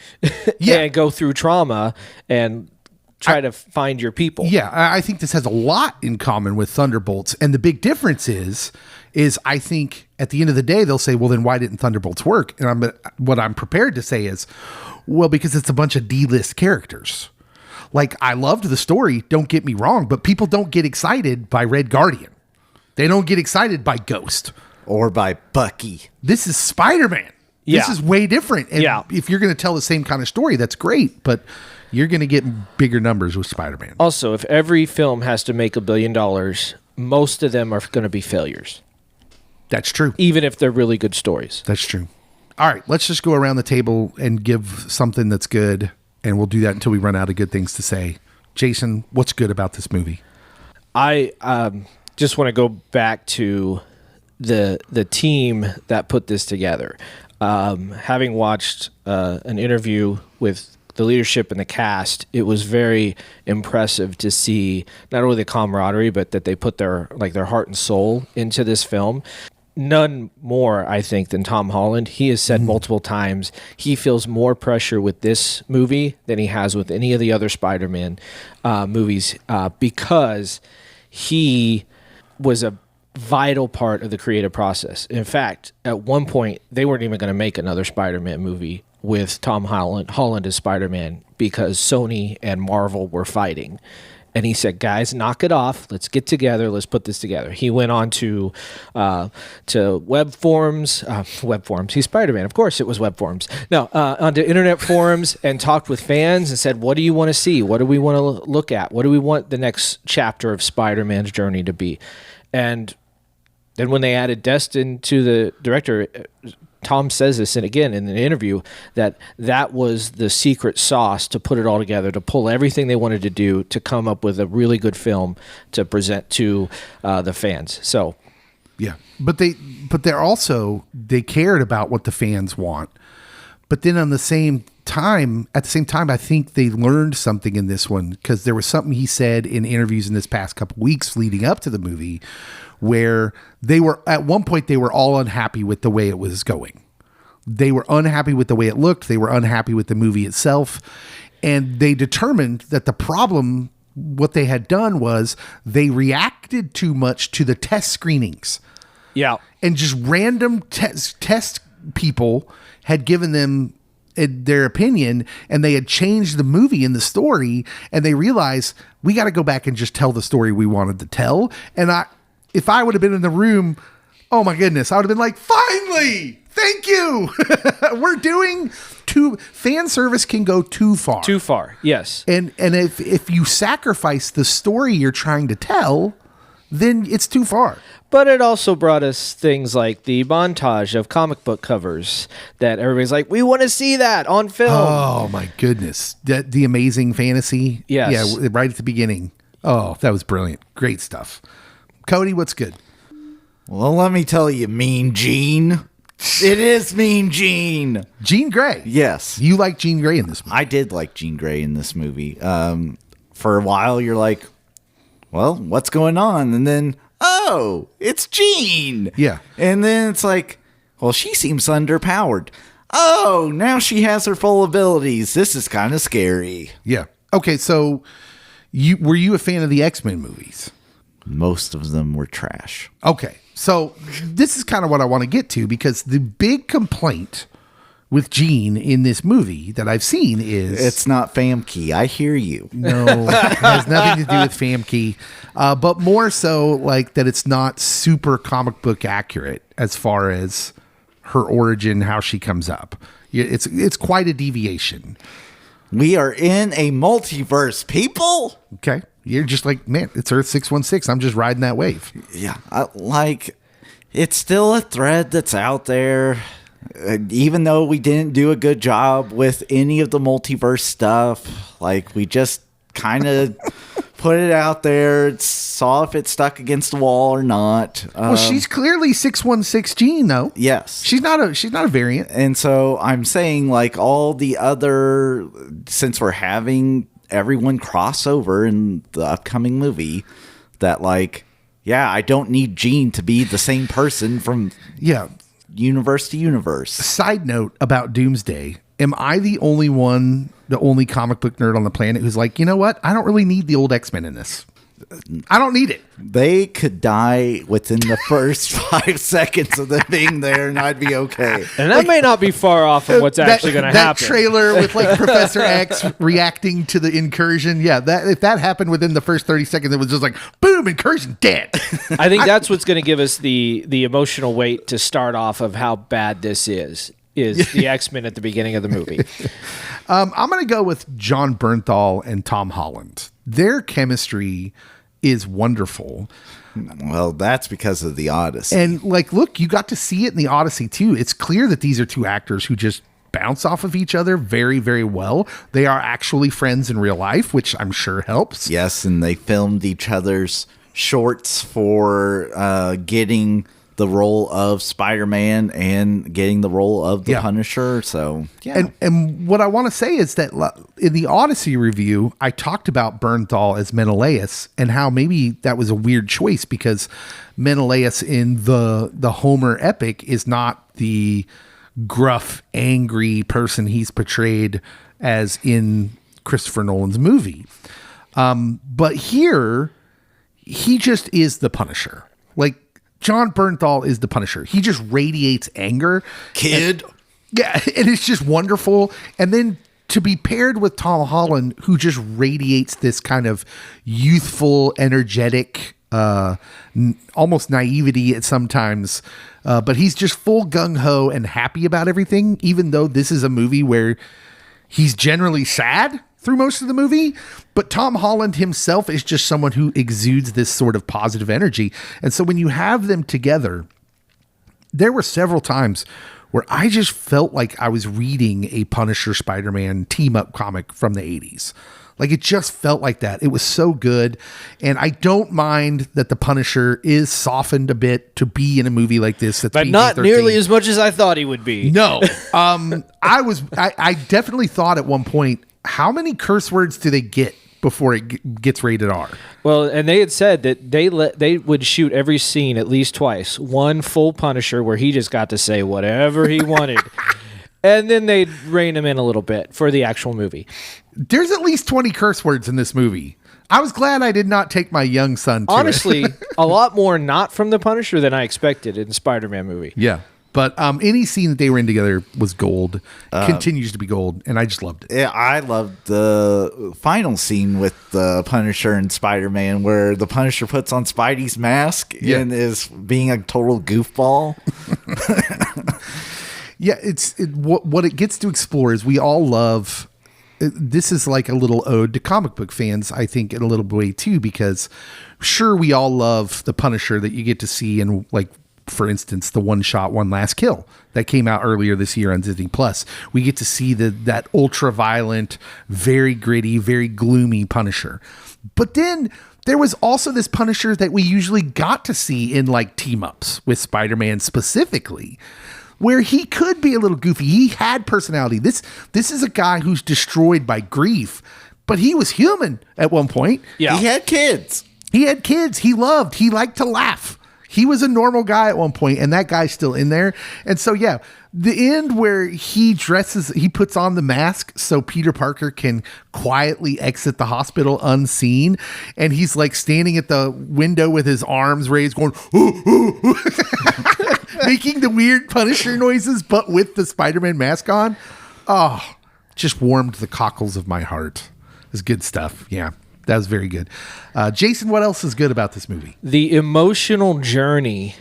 Speaker 5: and go through trauma and try to find your people. Yeah,
Speaker 3: I think this has a lot in common with Thunderbolts. And the big difference is I think at the end of the day, they'll say, well, then why didn't Thunderbolts work? And what I'm prepared to say is, well, because it's a bunch of D-list characters. Like, I loved the story, don't get me wrong, but people don't get excited by Red Guardian. They don't get excited by Ghost.
Speaker 4: Or by Bucky.
Speaker 3: This is Spider-Man.
Speaker 5: Yeah.
Speaker 3: This is way different. And if you're going to tell the same kind of story, that's great. But you're going to get bigger numbers with Spider-Man.
Speaker 5: Also, if every film has to make $1 billion, most of them are going to be failures.
Speaker 3: That's true.
Speaker 5: Even if they're really good stories.
Speaker 3: That's true. All right, let's just go around the table and give something that's good, and we'll do that until we run out of good things to say. Jason, what's good about this movie?
Speaker 5: I just want to go back to the team that put this together. Having watched an interview with the leadership and the cast, it was very impressive to see not only the camaraderie, but that they put their heart and soul into this film. None more, I think, than Tom Holland. He has said multiple times he feels more pressure with this movie than he has with any of the other Spider-Man movies because he was a vital part of the creative process. In fact, at one point, they weren't even going to make another Spider-Man movie with Tom Holland as Spider-Man because Sony and Marvel were fighting. And he said, guys, knock it off. Let's get together. Let's put this together. He went on to web forums. He's Spider-Man. Of course it was web forums. No, onto internet forums and talked with fans and said, what do you want to see? What do we want to look at? What do we want the next chapter of Spider-Man's journey to be? And then when they added Destin to the director, Tom says this, and again in an interview, that was the secret sauce to put it all together, to pull everything they wanted to do to come up with a really good film to present to the fans. So,
Speaker 3: yeah, but they're also, they cared about what the fans want, but then at the same time, I think they learned something in this one because there was something he said in interviews in this past couple weeks leading up to the movie where they were, at one point, they were all unhappy with the way it was going. They were unhappy with the way it looked. They were unhappy with the movie itself. And they determined that the problem, what they had done was they reacted too much to the test screenings.
Speaker 5: Yeah.
Speaker 3: And just random test people had given them their opinion, and they had changed the movie and the story, and they realized we got to go back and just tell the story we wanted to tell. And if I would have been in the room, oh my goodness, I would have been like, finally, thank you. We're doing fan service can go too far.
Speaker 5: Too far, yes.
Speaker 3: And if you sacrifice the story you're trying to tell, then it's too far.
Speaker 5: But it also brought us things like the montage of comic book covers that everybody's like, we want to see that on film.
Speaker 3: Oh my goodness. The Amazing Fantasy.
Speaker 5: Yes.
Speaker 3: Yeah, right at the beginning. Oh, that was brilliant. Great stuff. Cody, what's good?
Speaker 4: Well, let me tell you, Mean Gene. It is Mean Gene.
Speaker 3: Jean Grey.
Speaker 4: Yes.
Speaker 3: You like Jean Grey in this movie.
Speaker 4: I did like Jean Grey in this movie. For a while, you're like, well, what's going on? And then, oh, it's Jean.
Speaker 3: Yeah.
Speaker 4: And then it's like, well, she seems underpowered. Oh, now she has her full abilities. This is kind of scary.
Speaker 3: Yeah. Okay, so were you a fan of the X-Men movies?
Speaker 4: Most of them were trash.
Speaker 3: Okay, so this is kind of what I want to get to because the big complaint with Jean in this movie that I've seen is...
Speaker 4: It's not Famke. I hear you.
Speaker 3: No, it has nothing to do with Famke, but more so like that it's not super comic book accurate as far as her origin, how she comes up. It's quite a deviation.
Speaker 4: We are in a multiverse, people.
Speaker 3: Okay. You're just like, man, it's Earth 616. I'm just riding that wave.
Speaker 4: Yeah. It's still a thread that's out there. Even though we didn't do a good job with any of the multiverse stuff, we just kind of put it out there, saw if it stuck against the wall or not.
Speaker 3: Well, she's clearly 616 Jean, though.
Speaker 4: Yes,
Speaker 3: she's not a variant.
Speaker 4: And so I'm saying, all the other, since we're having everyone cross over in the upcoming movie, that I don't need Jean to be the same person from universe to universe.
Speaker 3: Side note about Doomsday: am I the only comic book nerd on the planet who's like, you know what? I don't really need the old X-Men in this. I don't need it.
Speaker 4: They could die within the first 5 seconds of them being there, and I'd be okay.
Speaker 5: And that may not be far off from what's actually going to happen.
Speaker 3: That trailer with Professor X reacting to the incursion. Yeah, if that happened within the first 30 seconds, it was just like, boom, incursion dead.
Speaker 5: I think that's what's going to give us the emotional weight to start off of how bad this is the X-Men at the beginning of the movie.
Speaker 3: I'm going to go with John Bernthal and Tom Holland. Their chemistry is wonderful.
Speaker 4: Well, that's because of the Odyssey.
Speaker 3: And look, you got to see it in the Odyssey too. It's clear that these are two actors who just bounce off of each other very, very well. They are actually friends in real life, which I'm sure helps.
Speaker 4: Yes, and they filmed each other's shorts for getting the role of Spider-Man and getting the role of the Punisher. So, yeah.
Speaker 3: And what I want to say is that in the Odyssey review, I talked about Bernthal as Menelaus and how maybe that was a weird choice because Menelaus in the Homer epic is not the gruff, angry person he's portrayed as in Christopher Nolan's movie. But here, he just is the Punisher. Like, John Bernthal is the Punisher. He just radiates anger.
Speaker 4: Kid.
Speaker 3: And it's just wonderful. And then to be paired with Tom Holland, who just radiates this kind of youthful, energetic, almost naivety at sometimes. But he's just full gung-ho and happy about everything, even though this is a movie where he's generally sad through most of the movie, but Tom Holland himself is just someone who exudes this sort of positive energy. And so when you have them together, there were several times where I just felt like I was reading a Punisher Spider-Man team-up comic from the 80s. Like, it just felt like that. It was so good. And I don't mind that the Punisher is softened a bit to be in a movie like this. That's
Speaker 5: but not
Speaker 3: PG-13.
Speaker 5: nearly as much as I thought he would be.
Speaker 3: No. I definitely thought at one point, how many curse words do they get before it gets rated R?
Speaker 5: Well, and they had said that they would shoot every scene at least twice. One full Punisher where he just got to say whatever he wanted. And then they'd rein him in a little bit for the actual movie.
Speaker 3: There's at least 20 curse words in this movie. I was glad I did not take my young son to
Speaker 5: Honestly, a lot more not from the Punisher than I expected in the Spider-Man movie.
Speaker 3: Yeah. But any scene that they were in together was gold, continues to be gold, and I just loved it.
Speaker 4: Yeah, I loved the final scene with the Punisher and Spider-Man where the Punisher puts on Spidey's mask and is being a total goofball.
Speaker 3: Yeah, what it gets to explore is we all love. This is like a little ode to comic book fans, I think, in a little way too, because sure, we all love the Punisher that you get to see in, like, for instance, the One Shot, One Last Kill that came out earlier this year on Disney Plus. We get to see that ultra violent, very gritty, very gloomy Punisher. But then there was also this Punisher that we usually got to see in, like, team ups with Spider-Man specifically, where he could be a little goofy. He had personality. This is a guy who's destroyed by grief, but he was human at one point.
Speaker 5: Yeah.
Speaker 4: He had kids.
Speaker 3: He liked to laugh. He was a normal guy at one point, and that guy's still in there. And so, yeah, the end where he puts on the mask so Peter Parker can quietly exit the hospital unseen. And he's like standing at the window with his arms raised going, ooh, ooh, ooh. Making the weird Punisher noises, but with the Spider-Man mask on. Oh, just warmed the cockles of my heart. It's good stuff. Yeah. That was very good. Jason, what else is good about this movie?
Speaker 5: The emotional journey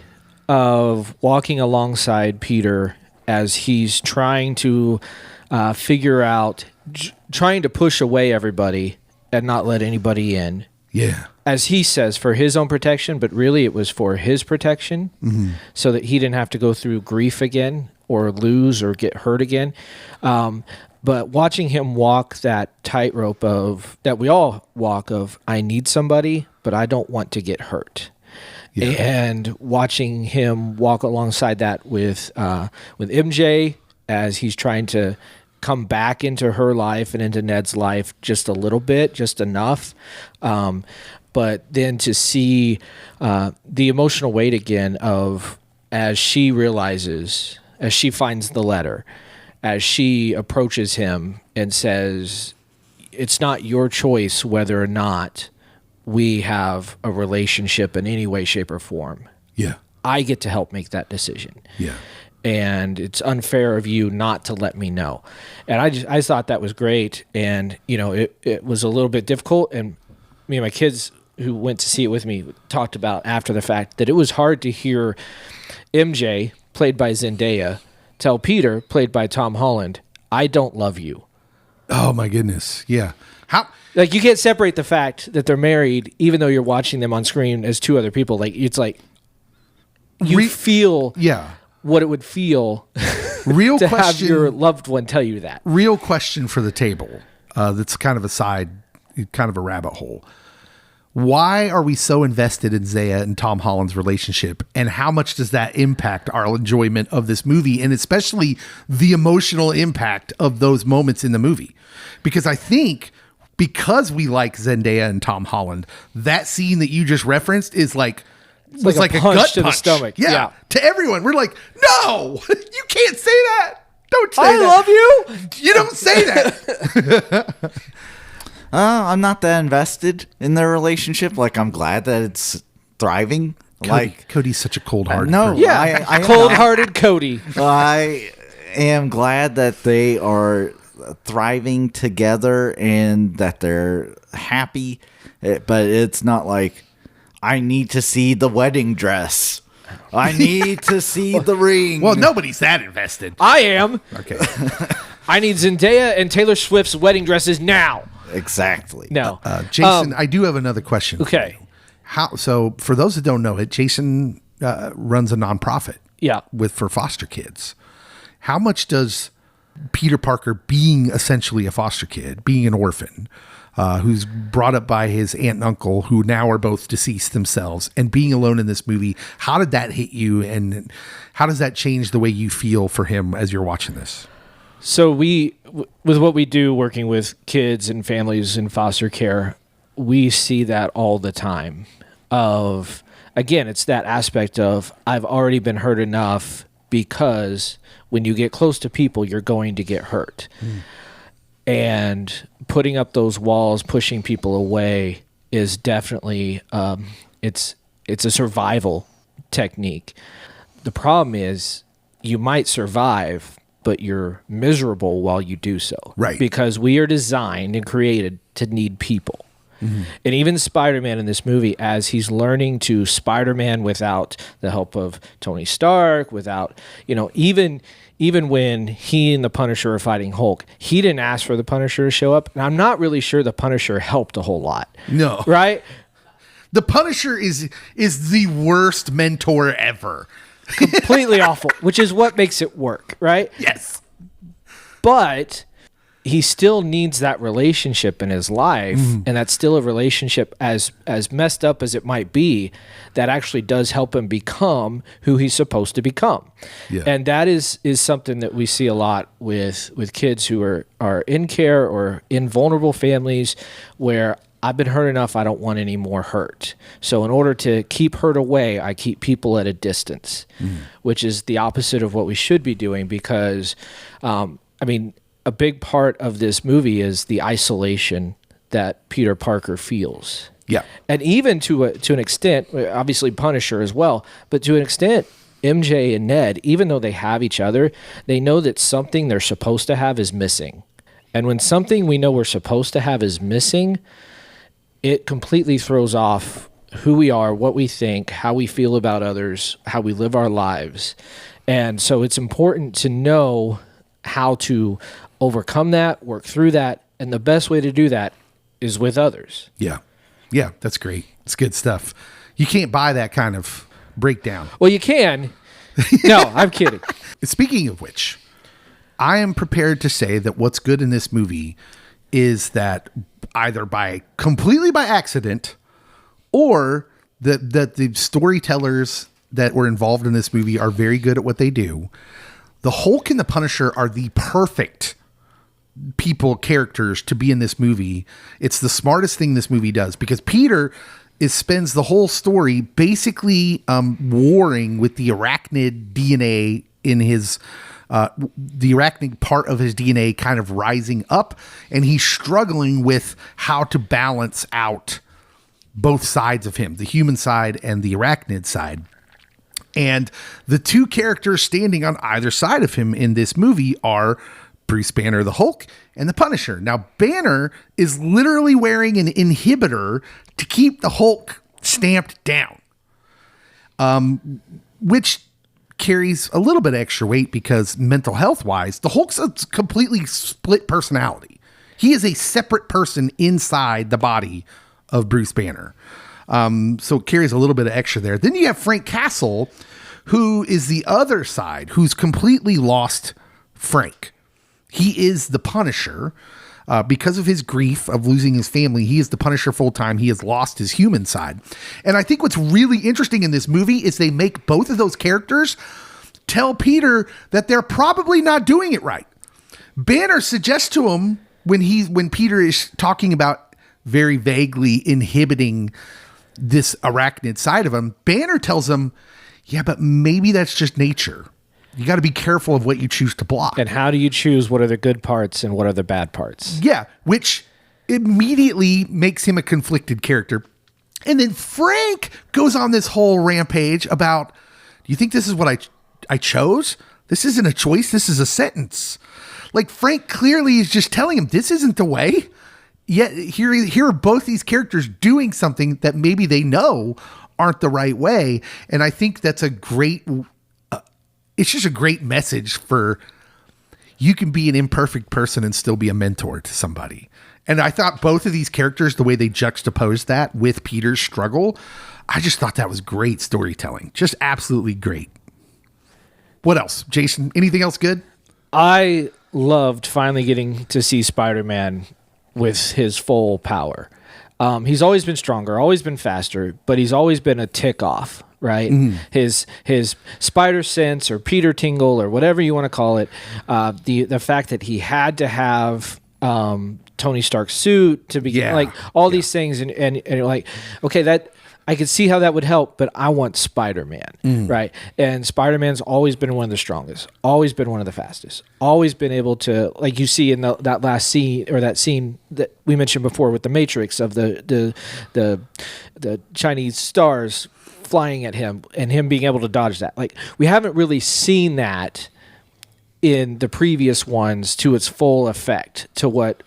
Speaker 5: of walking alongside Peter as he's trying to figure out, trying to push away everybody and not let anybody in.
Speaker 3: Yeah.
Speaker 5: As he says, for his own protection, but really it was for his protection, so that he didn't have to go through grief again or lose or get hurt again. But watching him walk that tightrope that we all walk of, I need somebody, but I don't want to get hurt. Yeah. And watching him walk alongside that with MJ as he's trying to come back into her life and into Ned's life just a little bit, just enough. But then to see the emotional weight again of as she realizes, as she finds the letter, as she approaches him and says, it's not your choice whether or not we have a relationship in any way, shape, or form.
Speaker 3: Yeah.
Speaker 5: I get to help make that decision.
Speaker 3: Yeah.
Speaker 5: And it's unfair of you not to let me know. And I thought that was great. And, you know, it was a little bit difficult. And me and my kids who went to see it with me talked about after the fact that it was hard to hear MJ, played by Zendaya, tell Peter, played by Tom Holland, I don't love you.
Speaker 3: Oh, my goodness. Yeah. How?
Speaker 5: Like, you can't separate the fact that they're married, even though you're watching them on screen as two other people. Like, it's like you feel what it would feel
Speaker 3: Real
Speaker 5: to
Speaker 3: question,
Speaker 5: have your loved one tell you that.
Speaker 3: Real question for the table. That's kind of a side, kind of a rabbit hole. Why are we so invested in Zaya and Tom Holland's relationship, and how much does that impact our enjoyment of this movie, and especially the emotional impact of those moments in the movie? Because I think because we like Zendaya and Tom Holland, that scene that you just referenced is like a gut punch
Speaker 5: to the stomach.
Speaker 3: Yeah, to everyone. We're like, no, you can't say that. Don't say
Speaker 5: I
Speaker 3: that.
Speaker 5: love you.
Speaker 3: You don't say that.
Speaker 4: I'm not that invested in their relationship. Like, I'm glad that it's thriving.
Speaker 3: Cody's such a cold-hearted
Speaker 4: no,
Speaker 3: person.
Speaker 5: Yeah,
Speaker 4: I
Speaker 5: cold-hearted Cody.
Speaker 4: I am glad that they are thriving together and that they're happy. But it's not like, I need to see the wedding dress. I need to see the ring.
Speaker 3: Well, nobody's that invested.
Speaker 5: I am.
Speaker 3: Okay.
Speaker 5: I need Zendaya and Taylor Swift's wedding dresses now.
Speaker 4: Exactly.
Speaker 5: No.
Speaker 3: Jason, I do have another question.
Speaker 5: Okay.
Speaker 3: For you. So for those that don't know it, Jason runs a nonprofit.
Speaker 5: Yeah.
Speaker 3: For foster kids. How much does Peter Parker, being essentially a foster kid, being an orphan, who's brought up by his aunt and uncle, who now are both deceased themselves, and being alone in this movie, how did that hit you, and how does that change the way you feel for him as you're watching this?
Speaker 5: So with what we do, working with kids and families in foster care, we see that all the time. Again, it's that aspect of, I've already been hurt enough, because when you get close to people, you're going to get hurt. And putting up those walls, pushing people away is definitely, it's a survival technique. The problem is, you might survive, but you're miserable while you do so.
Speaker 3: Right.
Speaker 5: Because we are designed and created to need people. Mm-hmm. And even Spider-Man in this movie, as he's learning to Spider-Man without the help of Tony Stark, without, even when he and the Punisher are fighting Hulk, he didn't ask for the Punisher to show up. And I'm not really sure the Punisher helped a whole lot.
Speaker 3: No.
Speaker 5: Right?
Speaker 3: The Punisher is the worst mentor ever.
Speaker 5: Completely awful, which is what makes it work, right?
Speaker 3: Yes.
Speaker 5: But he still needs that relationship in his life, and that's still a relationship, as messed up as it might be, that actually does help him become who he's supposed to become. Yeah. And that is something that we see a lot with kids who are in care or in vulnerable families, where I've been hurt enough, I don't want any more hurt. So in order to keep hurt away, I keep people at a distance, which is the opposite of what we should be doing, because, a big part of this movie is the isolation that Peter Parker feels.
Speaker 3: Yeah.
Speaker 5: And even to an extent, obviously Punisher as well, but to an extent, MJ and Ned, even though they have each other, they know that something they're supposed to have is missing. And when something we know we're supposed to have is missing, it completely throws off who we are, what we think, how we feel about others, how we live our lives. And so it's important to know how to overcome that, work through that, and the best way to do that is with others.
Speaker 3: Yeah. Yeah, that's great. It's good stuff. You can't buy that kind of breakdown.
Speaker 5: Well, you can. No, I'm kidding.
Speaker 3: Speaking of which, I am prepared to say that what's good in this movie is that either completely by accident, or that the storytellers that were involved in this movie are very good at what they do. The Hulk and the Punisher are the perfect characters to be in this movie. It's the smartest thing this movie does, because Peter spends the whole story basically warring with the arachnid DNA in his the arachnid part of his DNA kind of rising up, and he's struggling with how to balance out both sides of him, the human side and the arachnid side. And the two characters standing on either side of him in this movie are Bruce Banner, the Hulk, and the Punisher. Now, Banner is literally wearing an inhibitor to keep the Hulk stamped down, which carries a little bit of extra weight, because mental health wise, the Hulk's a completely split personality. He is a separate person inside the body of Bruce Banner. So it carries a little bit of extra there. Then you have Frank Castle, who is the other side, who's completely lost Frank. He is the Punisher. Because of his grief of losing his family, he is the Punisher full time. He has lost his human side. And I think what's really interesting in this movie is they make both of those characters tell Peter that they're probably not doing it right. Banner suggests to him when Peter is talking about very vaguely inhibiting this arachnid side of him, Banner tells him, yeah, but maybe that's just nature. You got to be careful of what you choose to block.
Speaker 5: And how do you choose what are the good parts and what are the bad parts?
Speaker 3: Yeah, which immediately makes him a conflicted character. And then Frank goes on this whole rampage about, do you think this is what I chose? This isn't a choice. This is a sentence. Like, Frank clearly is just telling him this isn't the way. Yet here are both these characters doing something that maybe they know aren't the right way. And I think that's a great... it's just a great message for you can be an imperfect person and still be a mentor to somebody. And I thought both of these characters, the way they juxtaposed that with Peter's struggle, I just thought that was great storytelling. Just absolutely great. What else? Jason, anything else good?
Speaker 5: I loved finally getting to see Spider-Man with his full power. He's always been stronger, always been faster, but he's always been a tick off. Right, his spider sense or Peter tingle or whatever you want to call it, the fact that he had to have Tony Stark's suit to begin, like all these things, and you're like, okay, that I could see how that would help, but I want Spider-Man, right? And Spider-Man's always been one of the strongest, always been one of the fastest, always been able to, like you see in that last scene or that scene that we mentioned before with the Matrix of the Chinese stars flying at him and him being able to dodge that. Like, we haven't really seen that in the previous ones to its full effect, to what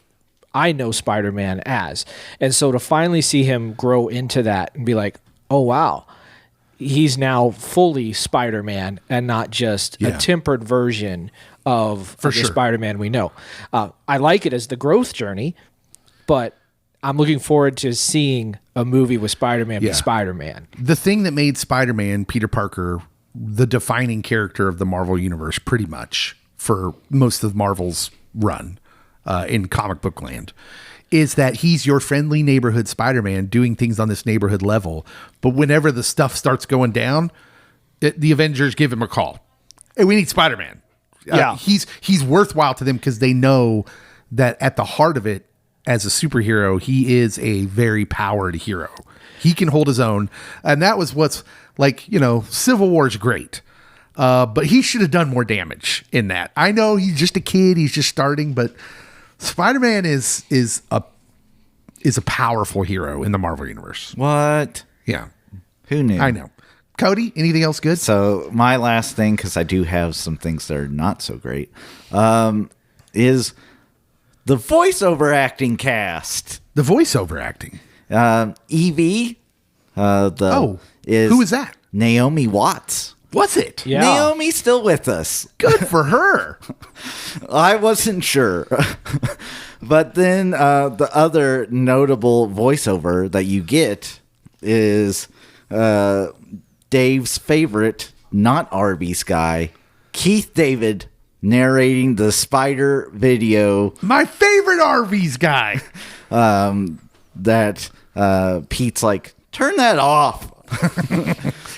Speaker 5: I know Spider-Man as. And so to finally see him grow into that and be like, oh wow, he's now fully Spider-Man and not just a tempered version of the Spider-Man we know. I like it as the growth journey, but I'm looking forward to seeing a movie with Spider-Man be Spider-Man.
Speaker 3: The thing that made Spider-Man, Peter Parker, the defining character of the Marvel Universe pretty much for most of Marvel's run in comic book land is that he's your friendly neighborhood Spider-Man doing things on this neighborhood level. But whenever the stuff starts going down, the Avengers give him a call. Hey, we need Spider-Man. He's worthwhile to them because they know that at the heart of it, as a superhero, he is a very powered hero. He can hold his own. And that was what's like, Civil War's great. But he should have done more damage in that. I know he's just a kid. He's just starting, but Spider-Man is a powerful hero in the Marvel Universe.
Speaker 4: What?
Speaker 3: Yeah.
Speaker 4: Who knew?
Speaker 3: I know. Cody, anything else good?
Speaker 4: So my last thing, because I do have some things that are not so great, is the voiceover acting cast.
Speaker 3: The voiceover acting.
Speaker 4: Evie.
Speaker 3: Who is that?
Speaker 4: Naomi Watts.
Speaker 3: Was it?
Speaker 5: Yeah.
Speaker 4: Naomi's still with us.
Speaker 3: Good for her.
Speaker 4: I wasn't sure. But then the other notable voiceover that you get is Dave's favorite, not Arby's guy, Keith David, narrating the Spider video.
Speaker 3: My favorite Arby's guy.
Speaker 4: That Pete's like, turn that off.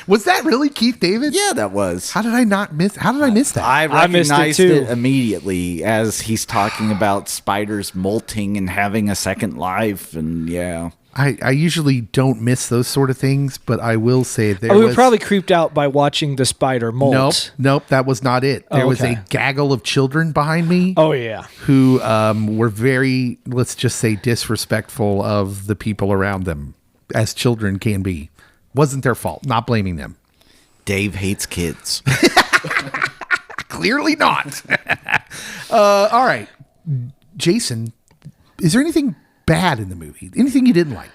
Speaker 3: Was that really Keith David?
Speaker 4: Yeah, that was.
Speaker 3: How did I miss that?
Speaker 4: I
Speaker 5: missed it
Speaker 4: recognized
Speaker 5: too.
Speaker 4: it immediately as he's talking about spiders molting and having a second life, and yeah.
Speaker 3: I usually don't miss those sort of things, but I will say
Speaker 5: we were probably creeped out by watching the spider molt.
Speaker 3: Nope, that was not it. There was a gaggle of children behind me.
Speaker 5: Oh, yeah.
Speaker 3: Who were very, let's just say, disrespectful of the people around them, as children can be. Wasn't their fault. Not blaming them.
Speaker 4: Dave hates kids.
Speaker 3: Clearly not. All right. Jason, is there anything bad in the movie? Anything you didn't like?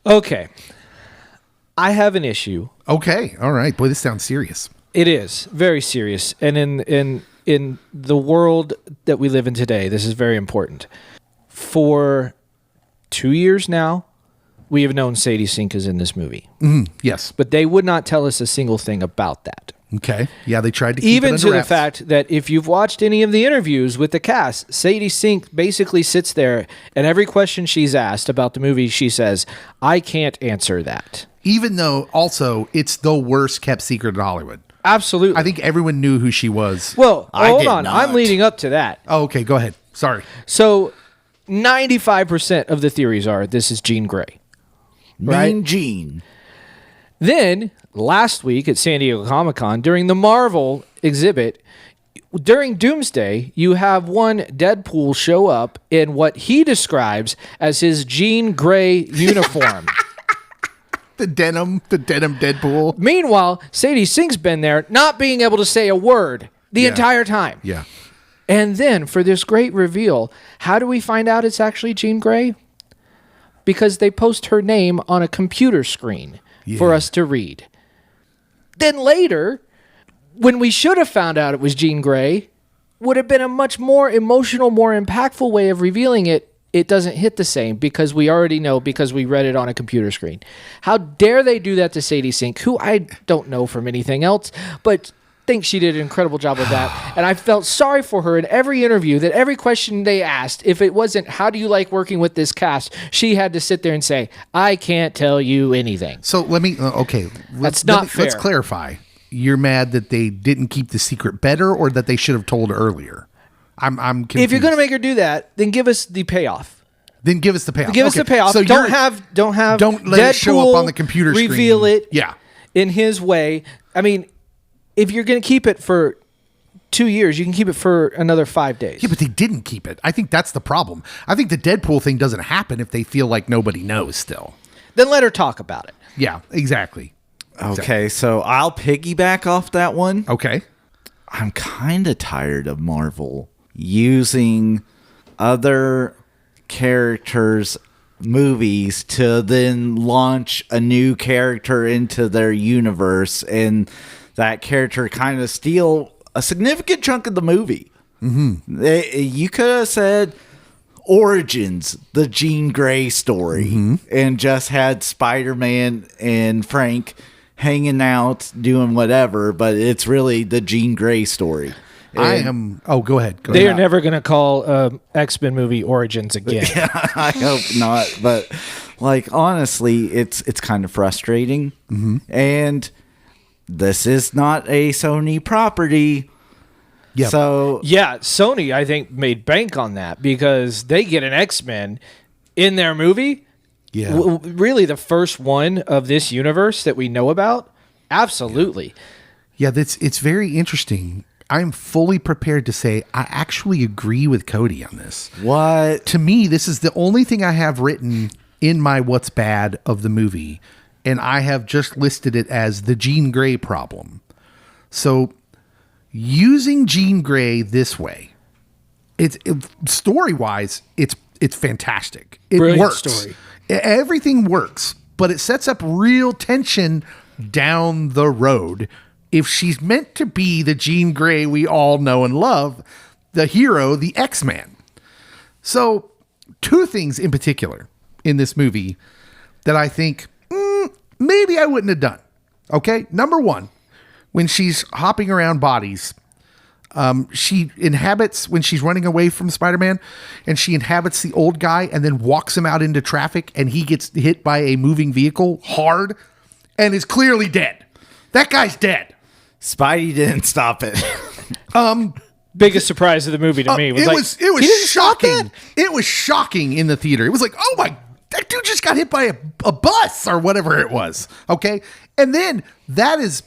Speaker 5: Okay. I have an issue.
Speaker 3: Okay. All right. Boy, this sounds serious.
Speaker 5: It is very serious. And in the world that we live in today, this is very important. For 2 years now, we have known Sadie Sink is in this movie.
Speaker 3: Yes.
Speaker 5: But they would not tell us a single thing about that.
Speaker 3: Okay. Yeah, they tried to keep it
Speaker 5: Even
Speaker 3: under
Speaker 5: to the
Speaker 3: wraps.
Speaker 5: fact that if you've watched any of the interviews with the cast, Sadie Sink basically sits there and every question she's asked about the movie, she says, I can't answer that.
Speaker 3: Even though also it's the worst kept secret in Hollywood.
Speaker 5: Absolutely.
Speaker 3: I think everyone knew who she was.
Speaker 5: Well,
Speaker 4: I
Speaker 5: hold
Speaker 4: did
Speaker 5: on.
Speaker 4: not.
Speaker 5: I'm leading up to that.
Speaker 3: Oh, okay. Go ahead. Sorry.
Speaker 5: So 95% of the theories are this is Jean Grey. Right?
Speaker 4: Mean Gene.
Speaker 5: Then last week at San Diego Comic-Con, during the Marvel exhibit, during Doomsday, you have one Deadpool show up in what he describes as his Jean Grey uniform.
Speaker 3: The denim Deadpool.
Speaker 5: Meanwhile, Sadie Sink's been there not being able to say a word the entire time.
Speaker 3: Yeah.
Speaker 5: And then for this great reveal, how do we find out it's actually Jean Grey? Because they post her name on a computer screen for us to read. Then later, when we should have found out it was Jean Grey, would have been a much more emotional, more impactful way of revealing it. It doesn't hit the same because we already know because we read it on a computer screen. How dare they do that to Sadie Sink, who I don't know from anything else, but think she did an incredible job with that. And I felt sorry for her in every interview that every question they asked, if it wasn't, how do you like working with this cast? She had to sit there and say, I can't tell you anything.
Speaker 3: So let me, okay.
Speaker 5: That's not fair.
Speaker 3: Let's clarify. You're mad that they didn't keep the secret better or that they should have told earlier? I'm confused.
Speaker 5: If you're going to make her do that, then give us the payoff.
Speaker 3: Then give us the payoff.
Speaker 5: Give us the payoff.
Speaker 3: So
Speaker 5: don't have
Speaker 3: don't let
Speaker 5: Deadpool
Speaker 3: it show up on the computer screen.
Speaker 5: Reveal it
Speaker 3: Yeah.
Speaker 5: in his way. I mean, if you're going to keep it for 2 years, you can keep it for another 5 days.
Speaker 3: Yeah, but they didn't keep it. I think that's the problem. I think the Deadpool thing doesn't happen if they feel like nobody knows still.
Speaker 5: Then let her talk about it.
Speaker 3: Yeah, exactly.
Speaker 4: Okay, so I'll piggyback off that one.
Speaker 3: Okay.
Speaker 4: I'm kind of tired of Marvel using other characters' movies to then launch a new character into their universe and that character kind of steal a significant chunk of the movie. Mm-hmm. You could have said Origins, the Jean Grey story, and just had Spider-Man and Frank hanging out doing whatever, but it's really the Jean Grey story.
Speaker 3: Go ahead.
Speaker 5: They are never going to call X-Men movie Origins again.
Speaker 4: I hope not, but like honestly, it's kind of frustrating. And this is not a Sony property.
Speaker 3: Yep.
Speaker 4: So
Speaker 5: Yeah, Sony, I think, made bank on that because they get an X-Men in their movie.
Speaker 3: Yeah.
Speaker 5: Really the first one of this universe that we know about. Absolutely.
Speaker 3: Yeah, it's very interesting. I'm fully prepared to say I actually agree with Cody on this.
Speaker 4: what?
Speaker 3: To me, this is the only thing I have written in my what's bad of the movie, and I have just listed it as the Jean Grey problem. So using Jean Grey this way, it's story-wise, it's fantastic. It
Speaker 5: Brilliant
Speaker 3: works.
Speaker 5: story.
Speaker 3: Everything works, but it sets up real tension down the road. If she's meant to be the Jean Grey we all know and love, the hero, the X-Man. So, two things in particular in this movie that I think maybe I wouldn't have done. Okay? Number one, when she's hopping around bodies, she inhabits, when she's running away from Spider-Man, and she inhabits the old guy and then walks him out into traffic and he gets hit by a moving vehicle hard and is clearly dead. That guy's dead.
Speaker 4: Spidey didn't stop it.
Speaker 5: Biggest surprise of the movie to me was
Speaker 3: it was shocking. It was shocking in the theater. It was like, oh my, that dude just got hit by a bus or whatever it was. Okay. And then that is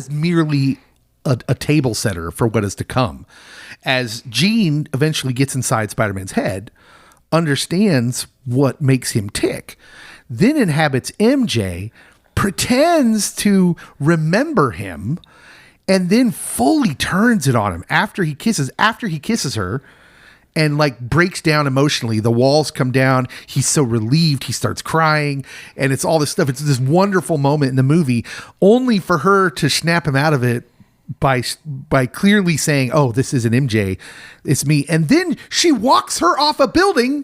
Speaker 3: merely a table setter for what is to come. As Jean eventually gets inside Spider-Man's head, understands what makes him tick, then inhabits MJ, pretends to remember him, and then fully turns it on him after he kisses her and like breaks down emotionally. The walls come down. He's so relieved. He starts crying and it's all this stuff. It's this wonderful moment in the movie only for her to snap him out of it by clearly saying, oh, this isn't MJ, it's me. And then she walks her off a building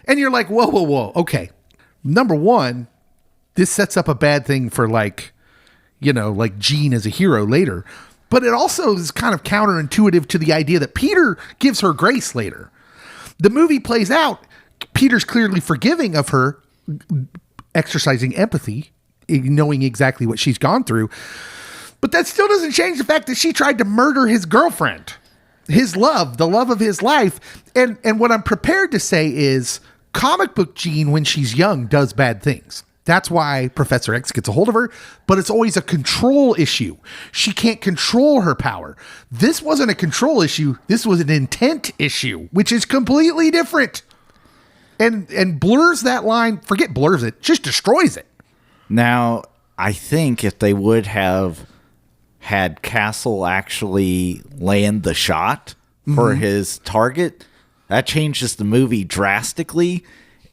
Speaker 3: and you're like, whoa. Okay. Number one, this sets up a bad thing for like Jean as a hero later. But it also is kind of counterintuitive to the idea that Peter gives her grace later. The movie plays out. Peter's clearly forgiving of her, exercising empathy, knowing exactly what she's gone through. But that still doesn't change the fact that she tried to murder his girlfriend, his love, the love of his life. And what I'm prepared to say is comic book Jean, when she's young, does bad things. That's why Professor X gets a hold of her, but it's always a control issue. She can't control her power. This wasn't a control issue. This was an intent issue, which is completely different. And blurs that line. Forget blurs it, just destroys it.
Speaker 4: Now, I think if they would have had Castle actually land the shot for his target, that changes the movie drastically,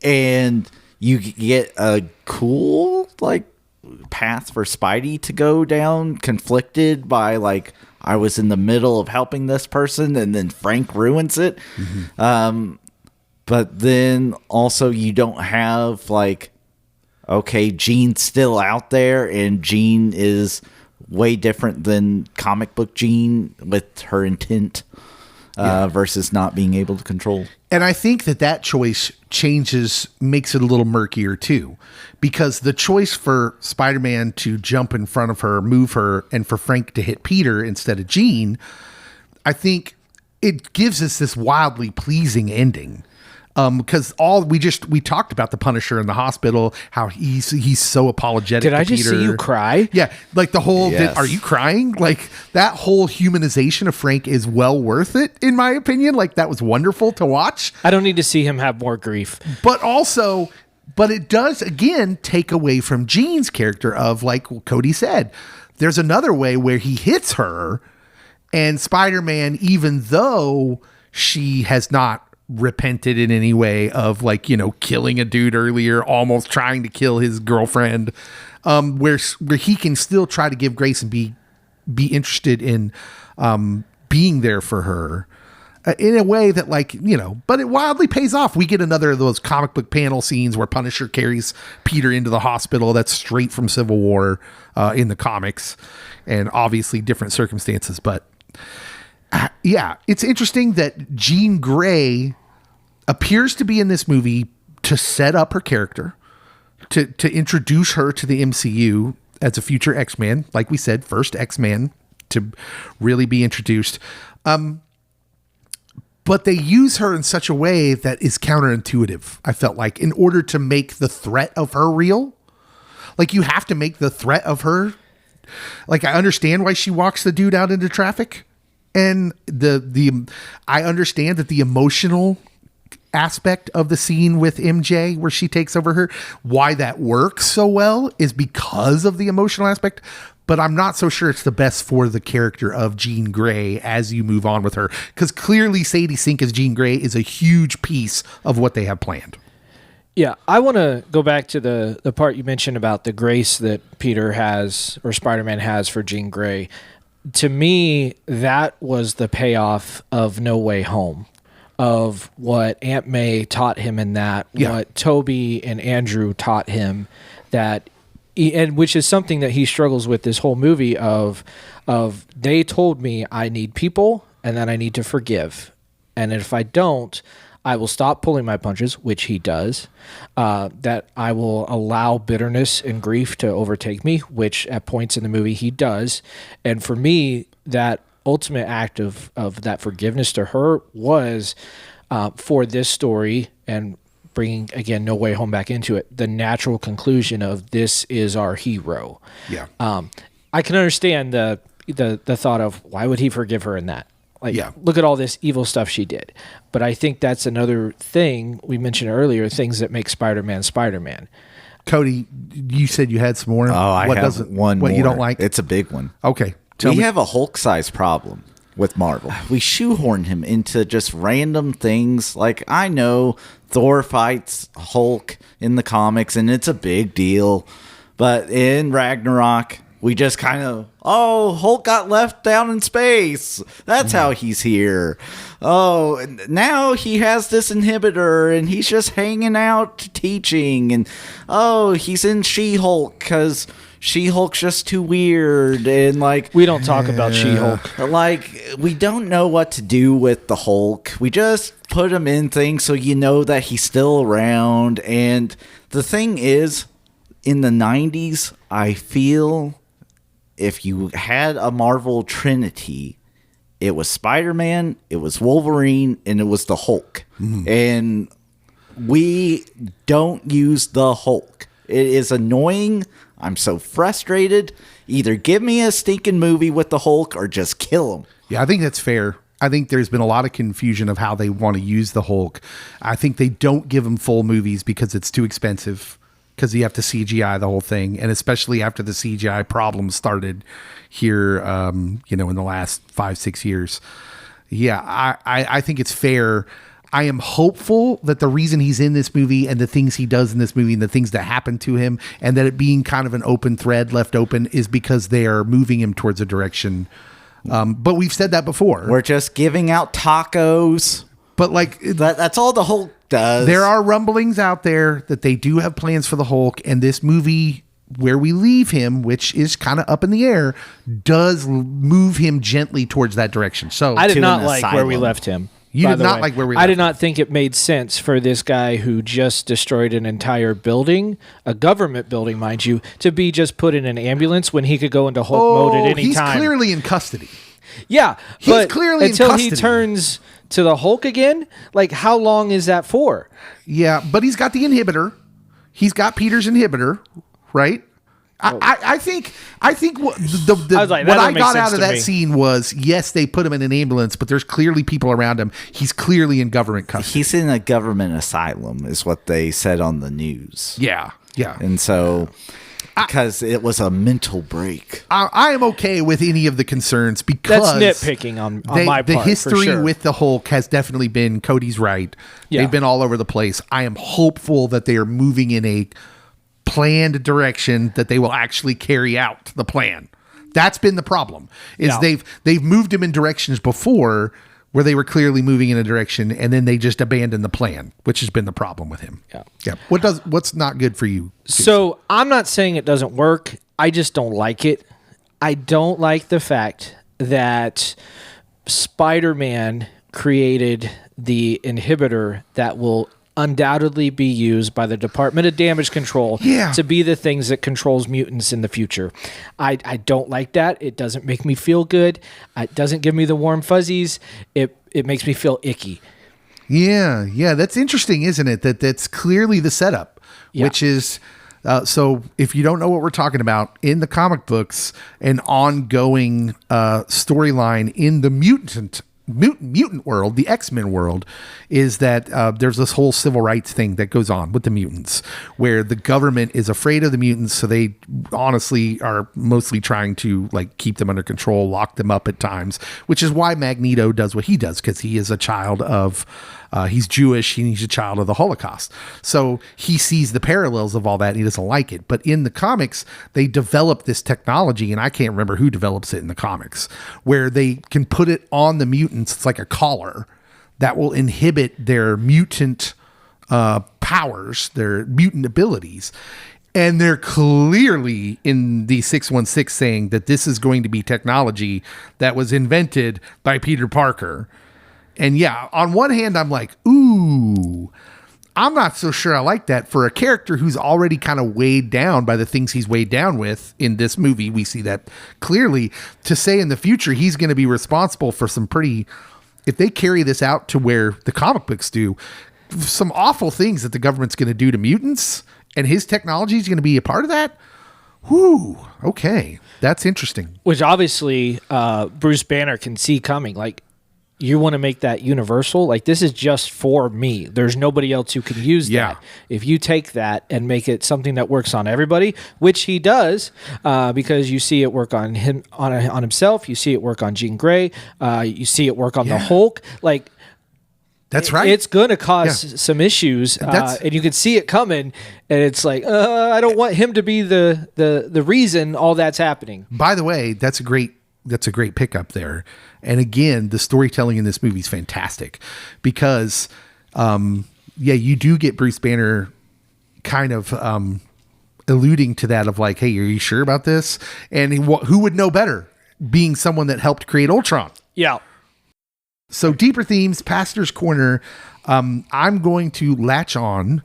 Speaker 4: and you get a cool path for Spidey to go down, conflicted by I was in the middle of helping this person and then Frank ruins it. But then also you don't have okay, Jean's still out there, and Jean is way different than comic book Jean with her intent versus not being able to control.
Speaker 3: And I think that choice makes it a little murkier too, because the choice for Spider-Man to jump in front of her, move her, and for Frank to hit Peter instead of Jean, I think it gives us this wildly pleasing ending. Because we talked about the Punisher in the hospital, how he's so apologetic.
Speaker 5: Did
Speaker 3: to
Speaker 5: I just
Speaker 3: Peter.
Speaker 5: see you cry?
Speaker 3: Yeah, the whole.
Speaker 4: Yes.
Speaker 3: Are you crying? That whole humanization of Frank is well worth it, in my opinion. That was wonderful to watch.
Speaker 5: I don't need to see him have more grief.
Speaker 3: But it does again take away from Jean's character of Cody said. There's another way where he hits her, and Spider-Man, even though she has not repented in any way of killing a dude earlier, almost trying to kill his girlfriend, where he can still try to give grace and be interested in being there for her in a way that but it wildly pays off. We get another of those comic book panel scenes where Punisher carries Peter into the hospital. That's straight from Civil War in the comics, and obviously different circumstances, but yeah, it's interesting that Jean Grey appears to be in this movie to set up her character, to introduce her to the MCU as a future X-Man. Like we said, first X-Man to really be introduced. But they use her in such a way that is counterintuitive, I felt like, in order to make the threat of her real. You have to make the threat of her. I understand why she walks the dude out into traffic. And I understand that the emotional aspect of the scene with MJ where she takes over her, why that works so well is because of the emotional aspect, but I'm not so sure it's the best for the character of Jean Grey as you move on with her, because clearly Sadie Sink as Jean Grey is a huge piece of what they have planned.
Speaker 5: Yeah, I want to go back to the part you mentioned about the grace that Peter has, or Spider-Man has, for Jean Grey. To me, that was the payoff of No Way Home, of what Aunt May taught him in that, what Toby and Andrew taught him, and which is something that he struggles with this whole movie of they told me I need people and that I need to forgive. And if I don't, I will stop pulling my punches, which he does, that I will allow bitterness and grief to overtake me, which at points in the movie he does. And for me, that ultimate act of that forgiveness to her was for this story, and bringing, again, No Way Home back into it, the natural conclusion of this is our hero. Yeah. I can understand the thought of why would he forgive her in that? Look at all this evil stuff she did. But I think that's another thing we mentioned earlier, things that make Spider-Man Spider-Man.
Speaker 3: Cody, you said you had some more.
Speaker 4: Oh, I have one more.
Speaker 3: What you don't like?
Speaker 4: It's a big one.
Speaker 3: Okay.
Speaker 4: We have a Hulk-size problem with Marvel. We shoehorn him into just random things. I know Thor fights Hulk in the comics, and it's a big deal. But in Ragnarok, We just kind of, Hulk got left down in space. That's how he's here. Oh, and now he has this inhibitor and he's just hanging out teaching. And, he's in She-Hulk because She-Hulk's just too weird. And, like...
Speaker 5: We don't talk about She-Hulk.
Speaker 4: Like, we don't know what to do with the Hulk. We just put him in things so you know that he's still around. And the thing is, in the 90s, I feel... if you had a Marvel Trinity, it was Spider-Man, it was Wolverine, and it was the Hulk. And we don't use the Hulk. It is annoying. I'm so frustrated. Either give me a stinking movie with the Hulk or just kill him.
Speaker 3: Yeah, I think that's fair. I think there's been a lot of confusion of how they want to use the Hulk. I think they don't give him full movies because it's too expensive. Because you have to CGI the whole thing, and especially after the CGI problems started here, in the last 5-6 years. Yeah, I think it's fair. I am hopeful that the reason he's in this movie and the things he does in this movie and the things that happen to him and that it being kind of an open thread left open is because they are moving him towards a direction. But we've said that before.
Speaker 4: We're just giving out tacos.
Speaker 3: But like
Speaker 4: that's all the Hulk does.
Speaker 3: There are rumblings out there that they do have plans for the Hulk, and this movie where we leave him, which is kind of up in the air, does move him gently towards that direction. So
Speaker 5: I did not like where we left him.
Speaker 3: You did not like where we left him.
Speaker 5: I did not think it made sense for this guy who just destroyed an entire building, a government building, mind you, to be just put in an ambulance when he could go into Hulk mode at any time.
Speaker 3: He's clearly in custody.
Speaker 5: Yeah,
Speaker 3: he's clearly in
Speaker 5: until
Speaker 3: custody.
Speaker 5: He turns to the Hulk again. Like, how long is that for?
Speaker 3: Yeah, but he's got the inhibitor. He's got Peter's inhibitor, right? I think what I got out of that scene was, yes, they put him in an ambulance, but there's clearly people around him. He's clearly in government custody.
Speaker 4: He's in a government asylum, is what they said on the news.
Speaker 3: Yeah.
Speaker 4: And so... because it was a mental break.
Speaker 3: I am okay with any of the concerns because
Speaker 5: that's nitpicking on my part.
Speaker 3: The history
Speaker 5: for sure.
Speaker 3: with the Hulk has definitely been Cody's right. Yeah. They've been all over the place. I am hopeful that they are moving in a planned direction that they will actually carry out the plan. That's been the problem. They've moved him in directions before where they were clearly moving in a direction, and then they just abandoned the plan, which has been the problem with him. Yeah. What's not good for you?
Speaker 5: So I'm not saying it doesn't work. I just don't like it. I don't like the fact that Spider-Man created the inhibitor that will undoubtedly be used by the Department of Damage Control to be the things that controls mutants in the future. I don't like that. It doesn't make me feel good. It doesn't give me the warm fuzzies. It makes me feel icky.
Speaker 3: Yeah. That's interesting, isn't it? That's clearly the setup, which is... so if you don't know what we're talking about, in the comic books, an ongoing storyline in the mutant world, the X-Men world, is that there's this whole civil rights thing that goes on with the mutants where the government is afraid of the mutants. So they honestly are mostly trying to like keep them under control, lock them up at times, which is why Magneto does what he does. Cause he is a child of, he's Jewish. He's a child of the Holocaust. So he sees the parallels of all that and he doesn't like it. But in the comics, they develop this technology, and I can't remember who develops it in the comics, where they can put it on the mutants. It's like a collar that will inhibit their mutant powers, their mutant abilities. And they're clearly in the 616 saying that this is going to be technology that was invented by Peter Parker. And yeah, on one hand, I'm like, ooh, I'm not so sure I like that for a character who's already kind of weighed down by the things he's weighed down with in this movie. We see that clearly. To say in the future he's going to be responsible for some pretty, if they carry this out to where the comic books do, some awful things that the government's going to do to mutants, and his technology is going to be a part of that. Whew. Okay. That's interesting.
Speaker 5: Which obviously Bruce Banner can see coming. Like, you want to make that universal? Like, this is just for me. There's nobody else who can use that. If you take that and make it something that works on everybody, which he does, because you see it work on him, on himself. You see it work on Jean Grey. You see it work on the Hulk. Like,
Speaker 3: That's right.
Speaker 5: It's going to cause some issues, and you can see it coming. And it's like, I don't want him to be the reason all that's happening.
Speaker 3: By the way, that's a great pickup there. And again, the storytelling in this movie is fantastic because, you do get Bruce Banner kind of alluding to that of like, hey, are you sure about this? And who would know better, being someone that helped create Ultron?
Speaker 5: Yeah.
Speaker 3: So deeper themes, Pastor's Corner. I'm going to latch on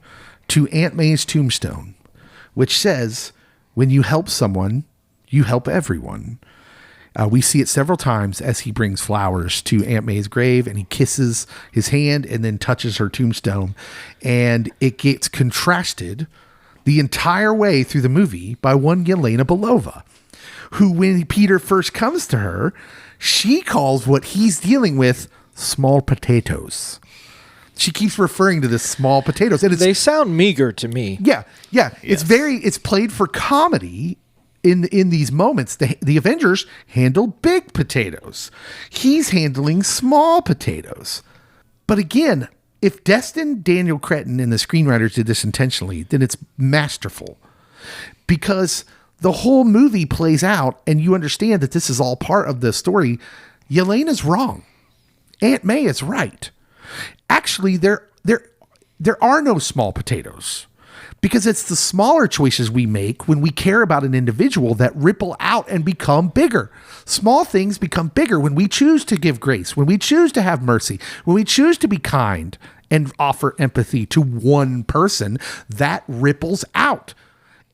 Speaker 3: to Aunt May's tombstone, which says, when you help someone, you help everyone. We see it several times as he brings flowers to Aunt May's grave and he kisses his hand and then touches her tombstone. And it gets contrasted the entire way through the movie by one Yelena Belova, who, when Peter first comes to her, she calls what he's dealing with small potatoes. She keeps referring to the small potatoes. And
Speaker 5: they sound meager to me.
Speaker 3: Yeah. Yeah. Yes. It's played for comedy in these moments. The Avengers handle big potatoes. He's handling small potatoes. But again, if Destin Daniel Cretton and the screenwriters did this intentionally, then it's masterful. Because the whole movie plays out and you understand that this is all part of the story. Yelena's wrong. Aunt May is right. Actually, there are no small potatoes, because it's the smaller choices we make when we care about an individual that ripple out and become bigger. Small things become bigger when we choose to give grace, when we choose to have mercy, when we choose to be kind and offer empathy to one person. That ripples out.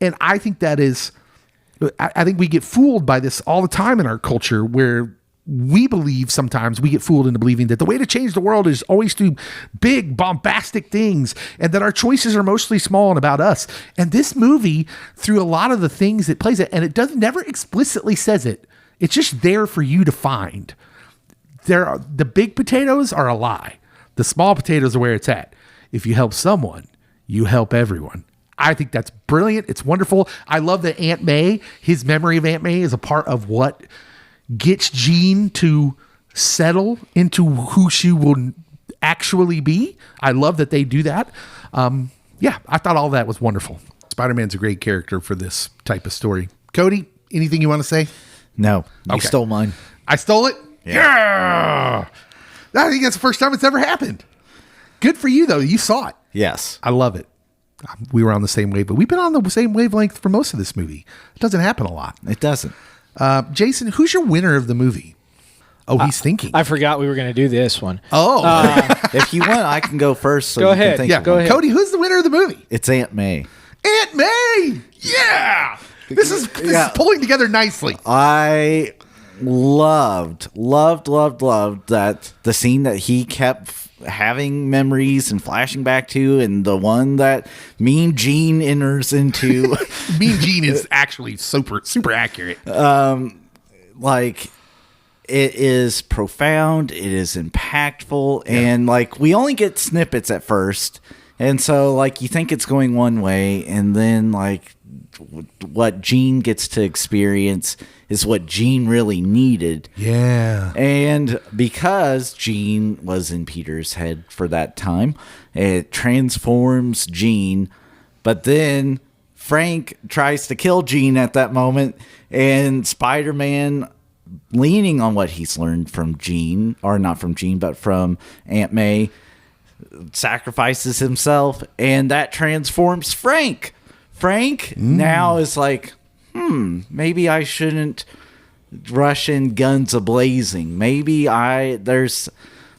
Speaker 3: And I think I think we get fooled by this all the time in our culture, where we believe, sometimes we get fooled into believing that the way to change the world is always through big, bombastic things, and that our choices are mostly small and about us. And this movie, through a lot of the things it plays it, and it never explicitly says it, it's just there for you to find. The big potatoes are a lie. The small potatoes are where it's at. If you help someone, you help everyone. I think that's brilliant. It's wonderful. I love that Aunt May, his memory of Aunt May, is a part of what gets Jean to settle into who she will actually be. I love that they do that. I thought all that was wonderful. Spider-Man's a great character for this type of story. Cody, anything you want to say?
Speaker 4: No, you stole mine.
Speaker 3: I stole it? Yeah. I think that's the first time it's ever happened. Good for you, though. You saw it.
Speaker 4: Yes.
Speaker 3: I love it. We were on the same wave, but we've been on the same wavelength for most of this movie. It doesn't happen a lot.
Speaker 4: It doesn't.
Speaker 3: Jason, who's your winner of the movie? Oh, he's thinking.
Speaker 5: I forgot we were going to do this one.
Speaker 3: Oh.
Speaker 4: If you want, I can go first. So
Speaker 5: go
Speaker 4: you
Speaker 5: ahead.
Speaker 4: Can think
Speaker 3: Yeah,
Speaker 5: go ahead.
Speaker 3: Cody, who's the winner of the movie?
Speaker 4: It's Aunt May.
Speaker 3: Aunt May! Yeah! This is pulling together nicely.
Speaker 4: I loved that the scene that he kept having memories and flashing back to, and the one that Mean Gene enters into.
Speaker 3: Mean Gene is actually super accurate.
Speaker 4: Like, it is profound, it is impactful, and like, we only get snippets at first, and so like, you think it's going one way, and then like, what Gene gets to experience is what Gene really needed.
Speaker 3: Yeah.
Speaker 4: And because Gene was in Peter's head for that time, it transforms Gene. But then Frank tries to kill Gene at that moment, and Spider-Man, leaning on what he's learned from Gene, or not from Gene, but from Aunt May, sacrifices himself, and that transforms Frank. Frank now is like, maybe I shouldn't rush in guns a-blazing. Maybe there's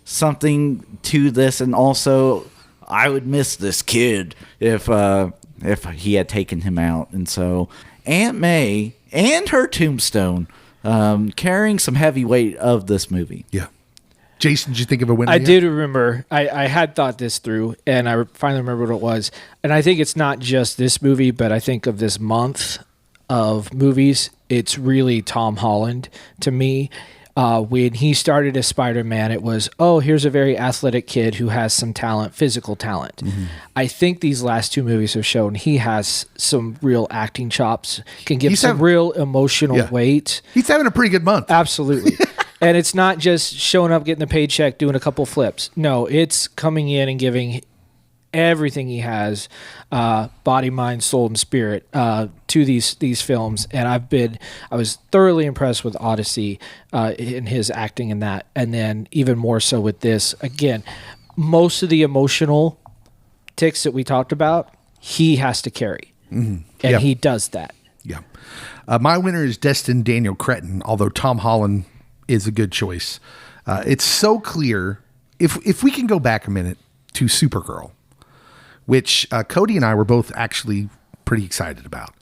Speaker 4: something to this, and also I would miss this kid if he had taken him out. And so Aunt May and her tombstone carrying some heavy weight of this movie.
Speaker 3: Yeah. Jason, did you think of a winner?
Speaker 5: I did remember. I had thought this through, and I finally remember what it was. And I think it's not just this movie, but I think of this month of movies, it's really Tom Holland to me. When he started as Spider-Man, it was, here's a very athletic kid who has some talent, physical talent. Mm-hmm. I think these last two movies have shown he has some real acting chops, can give real emotional weight.
Speaker 3: He's having a pretty good month.
Speaker 5: Absolutely. And it's not just showing up, getting the paycheck, doing a couple flips. No, it's coming in and giving everything he has, body, mind, soul, and spirit, to these films. And I was thoroughly impressed with Odyssey, in his acting in that, and then even more so with this. Again, most of the emotional ticks that we talked about, he has to carry, and he does that.
Speaker 3: Yeah. My winner is Destin Daniel Cretton, although Tom Holland is a good choice. It's so clear. If we can go back a minute to Supergirl, which Cody and I were both actually pretty excited about.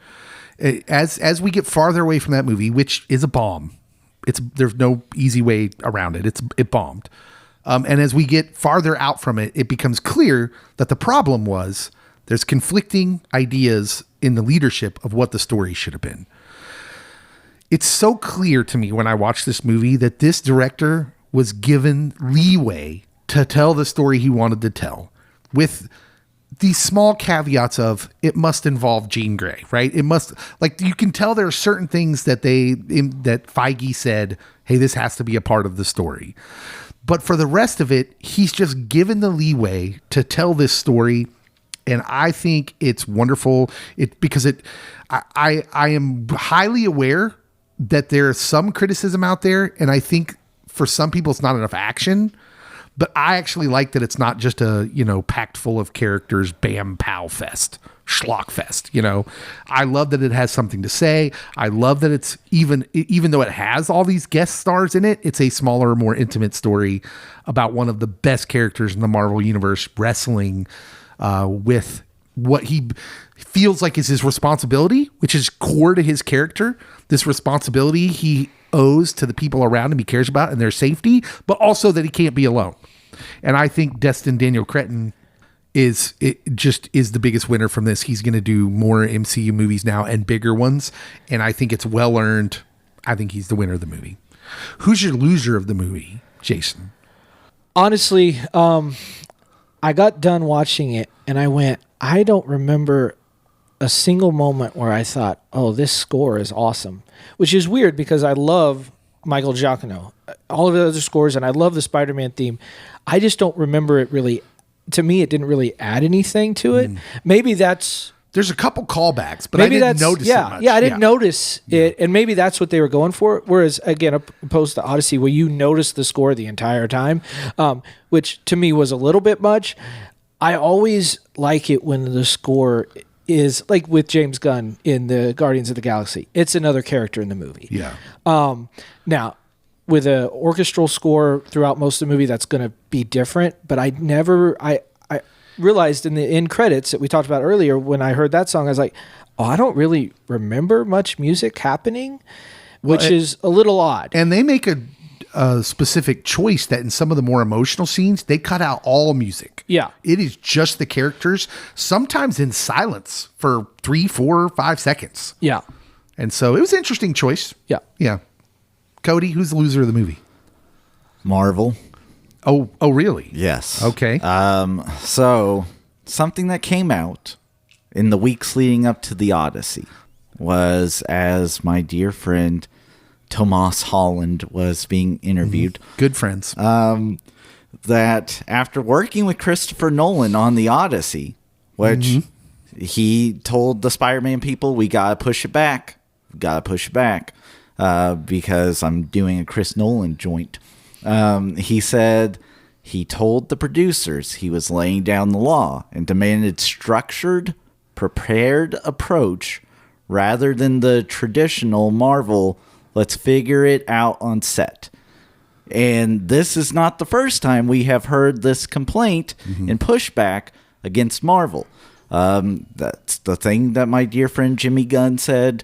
Speaker 3: As we get farther away from that movie, which is a bomb, there's no easy way around it. It bombed. And as we get farther out from it, it becomes clear that the problem was there's conflicting ideas in the leadership of what the story should have been. It's so clear to me when I watch this movie that this director was given leeway to tell the story he wanted to tell, with these small caveats of it must involve Jean Grey, right? It must, like, you can tell there are certain things that that Feige said, hey, this has to be a part of the story. But for the rest of it, he's just given the leeway to tell this story. And I think it's wonderful because I am highly aware that there's some criticism out there. And I think for some people, it's not enough action. But I actually like that it's not just a, packed full of characters, bam, pow fest, schlock fest. I love that it has something to say. I love that it's even though it has all these guest stars in it, it's a smaller, more intimate story about one of the best characters in the Marvel Universe wrestling with what he feels like is his responsibility, which is core to his character. This responsibility he owes to the people around him he cares about and their safety, but also that he can't be alone. And I think Destin Daniel Cretton is the biggest winner from this. He's going to do more MCU movies now and bigger ones, and I think it's well earned. I think he's the winner of the movie. Who's your loser of the movie, Jason?
Speaker 5: Honestly, I got done watching it and I went, I don't remember a single moment where I thought, oh, this score is awesome, which is weird because I love Michael Giacchino, all of the other scores, and I love the Spider-Man theme. I just don't remember it really. To me, it didn't really add anything to it. Maybe there's a couple callbacks, but I didn't notice it much. Yeah, I didn't notice it, and maybe that's what they were going for. Whereas, again, opposed to Odyssey, where you notice the score the entire time, which to me was a little bit much. I always like it when the score is like with James Gunn in the Guardians of the Galaxy. It's another character in the movie.
Speaker 3: Yeah.
Speaker 5: Now, with an orchestral score throughout most of the movie, that's going to be different. But I realized in the end credits that we talked about earlier, when I heard that song, I was like, oh, I don't really remember much music happening, which is a little odd.
Speaker 3: And they make a specific choice that in some of the more emotional scenes, they cut out all music.
Speaker 5: Yeah.
Speaker 3: It is just the characters, sometimes in silence for 3, 4, 5 seconds.
Speaker 5: Yeah.
Speaker 3: And so it was an interesting choice.
Speaker 5: Yeah.
Speaker 3: Yeah. Cody, who's the loser of the movie?
Speaker 4: Marvel.
Speaker 3: Oh, really?
Speaker 4: Yes.
Speaker 3: Okay.
Speaker 4: So something that came out in the weeks leading up to the Odyssey was, as my dear friend Tomas Holland was being interviewed.
Speaker 3: Good friends.
Speaker 4: That after working with Christopher Nolan on the Odyssey, which he told the Spider-Man people, we got to push it back. Because I'm doing a Chris Nolan joint. He said he told the producers he was laying down the law and demanded structured, prepared approach rather than the traditional Marvel, let's figure it out on set. And this is not the first time we have heard this complaint and pushback against Marvel. That's the thing that my dear friend Jimmy Gunn said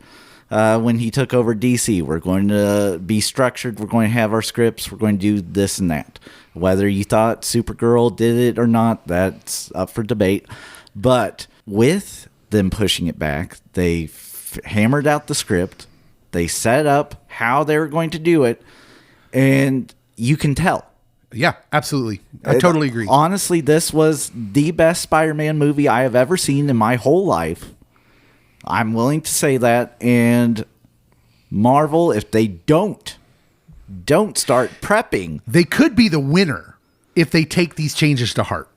Speaker 4: when he took over DC. We're going to be structured. We're going to have our scripts. We're going to do this and that. Whether you thought Supergirl did it or not, that's up for debate. But with them pushing it back, they hammered out the script. They set up how they were going to do it. And you can tell.
Speaker 3: Yeah, absolutely. I totally agree.
Speaker 4: Honestly, this was the best Spider-Man movie I have ever seen in my whole life. I'm willing to say that. And Marvel, if they don't don't start prepping.
Speaker 3: They could be the winner if they take these changes to heart.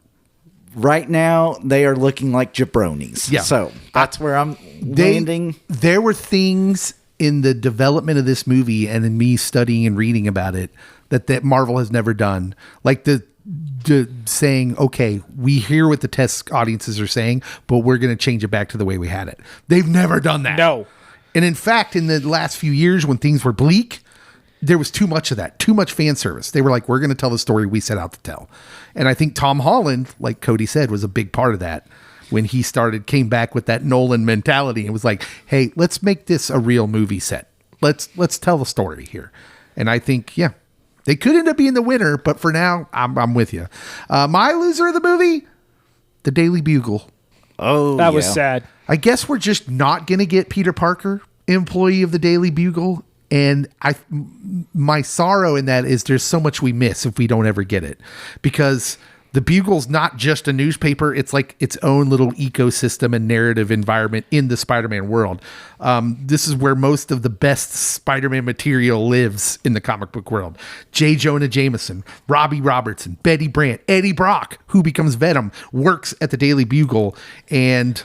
Speaker 4: Right now, they are looking like jabronis.
Speaker 3: Yeah.
Speaker 4: So that's where I'm landing.
Speaker 3: There were things in the development of this movie and in me studying and reading about it that Marvel has never done. Like the saying, okay, we hear what the test audiences are saying, but we're going to change it back to the way we had it. They've never done that.
Speaker 5: No.
Speaker 3: And in fact, in the last few years when things were bleak, there was too much of that, too much fan service. They were like, we're going to tell the story we set out to tell. And I think Tom Holland, like Cody said, was a big part of that when he came back with that Nolan mentality and was like, hey, let's make this a real movie set. Let's tell the story here. And I think, yeah, they could end up being the winner, but for now, I'm with you. My loser of the movie, the Daily Bugle.
Speaker 4: Oh,
Speaker 5: That was sad.
Speaker 3: I guess we're just not going to get Peter Parker, employee of the Daily Bugle. And my sorrow in that is there's so much we miss if we don't ever get it, because the Bugle's not just a newspaper. It's like its own little ecosystem and narrative environment in the Spider-Man world. This is where most of the best Spider-Man material lives in the comic book world. J. Jonah Jameson, Robbie Robertson, Betty Brant, Eddie Brock, who becomes Venom, works at the Daily Bugle. And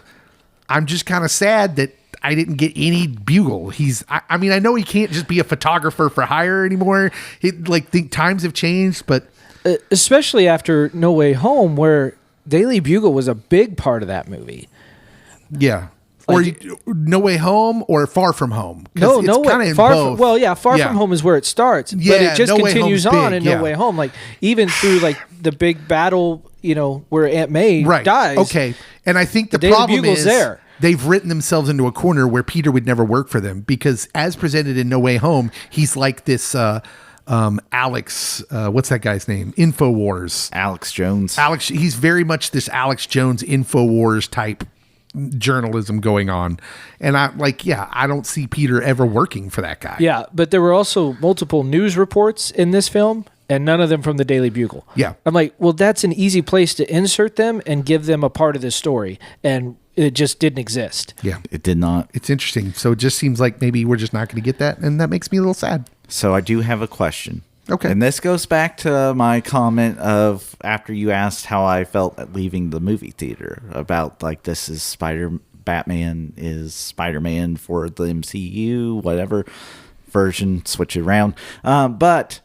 Speaker 3: I'm just kind of sad that I didn't get any Bugle. I mean, I know he can't just be a photographer for hire anymore. Times have changed, but
Speaker 5: Especially after No Way Home, where Daily Bugle was a big part of that movie.
Speaker 3: yeah. Or No Way Home or Far From Home.
Speaker 5: No
Speaker 3: Way.
Speaker 5: Far From Home is where it starts, but it just
Speaker 3: No Way
Speaker 5: continues
Speaker 3: Home's
Speaker 5: on
Speaker 3: big,
Speaker 5: in No Way Home. Like even through like the big battle, where Aunt May dies.
Speaker 3: Okay, and I think the
Speaker 5: Daily
Speaker 3: problem
Speaker 5: Bugle's
Speaker 3: is
Speaker 5: there.
Speaker 3: They've written themselves into a corner where Peter would never work for them, because as presented in No Way Home, he's like this Alex, what's that guy's name? InfoWars.
Speaker 4: Alex Jones.
Speaker 3: He's very much this Alex Jones InfoWars type journalism going on. And I don't see Peter ever working for that guy.
Speaker 5: Yeah, but there were also multiple news reports in this film, and none of them from the Daily Bugle.
Speaker 3: Yeah.
Speaker 5: I'm like, well, that's an easy place to insert them and give them a part of this story. And it just didn't exist.
Speaker 3: Yeah.
Speaker 4: It did not.
Speaker 3: It's interesting. So it just seems like maybe we're just not going to get that. And that makes me a little sad.
Speaker 4: So I do have a question.
Speaker 3: Okay.
Speaker 4: And this goes back to my comment of after you asked how I felt at leaving the movie theater about this is Batman is Spider-Man for the MCU, whatever version, switch it around. But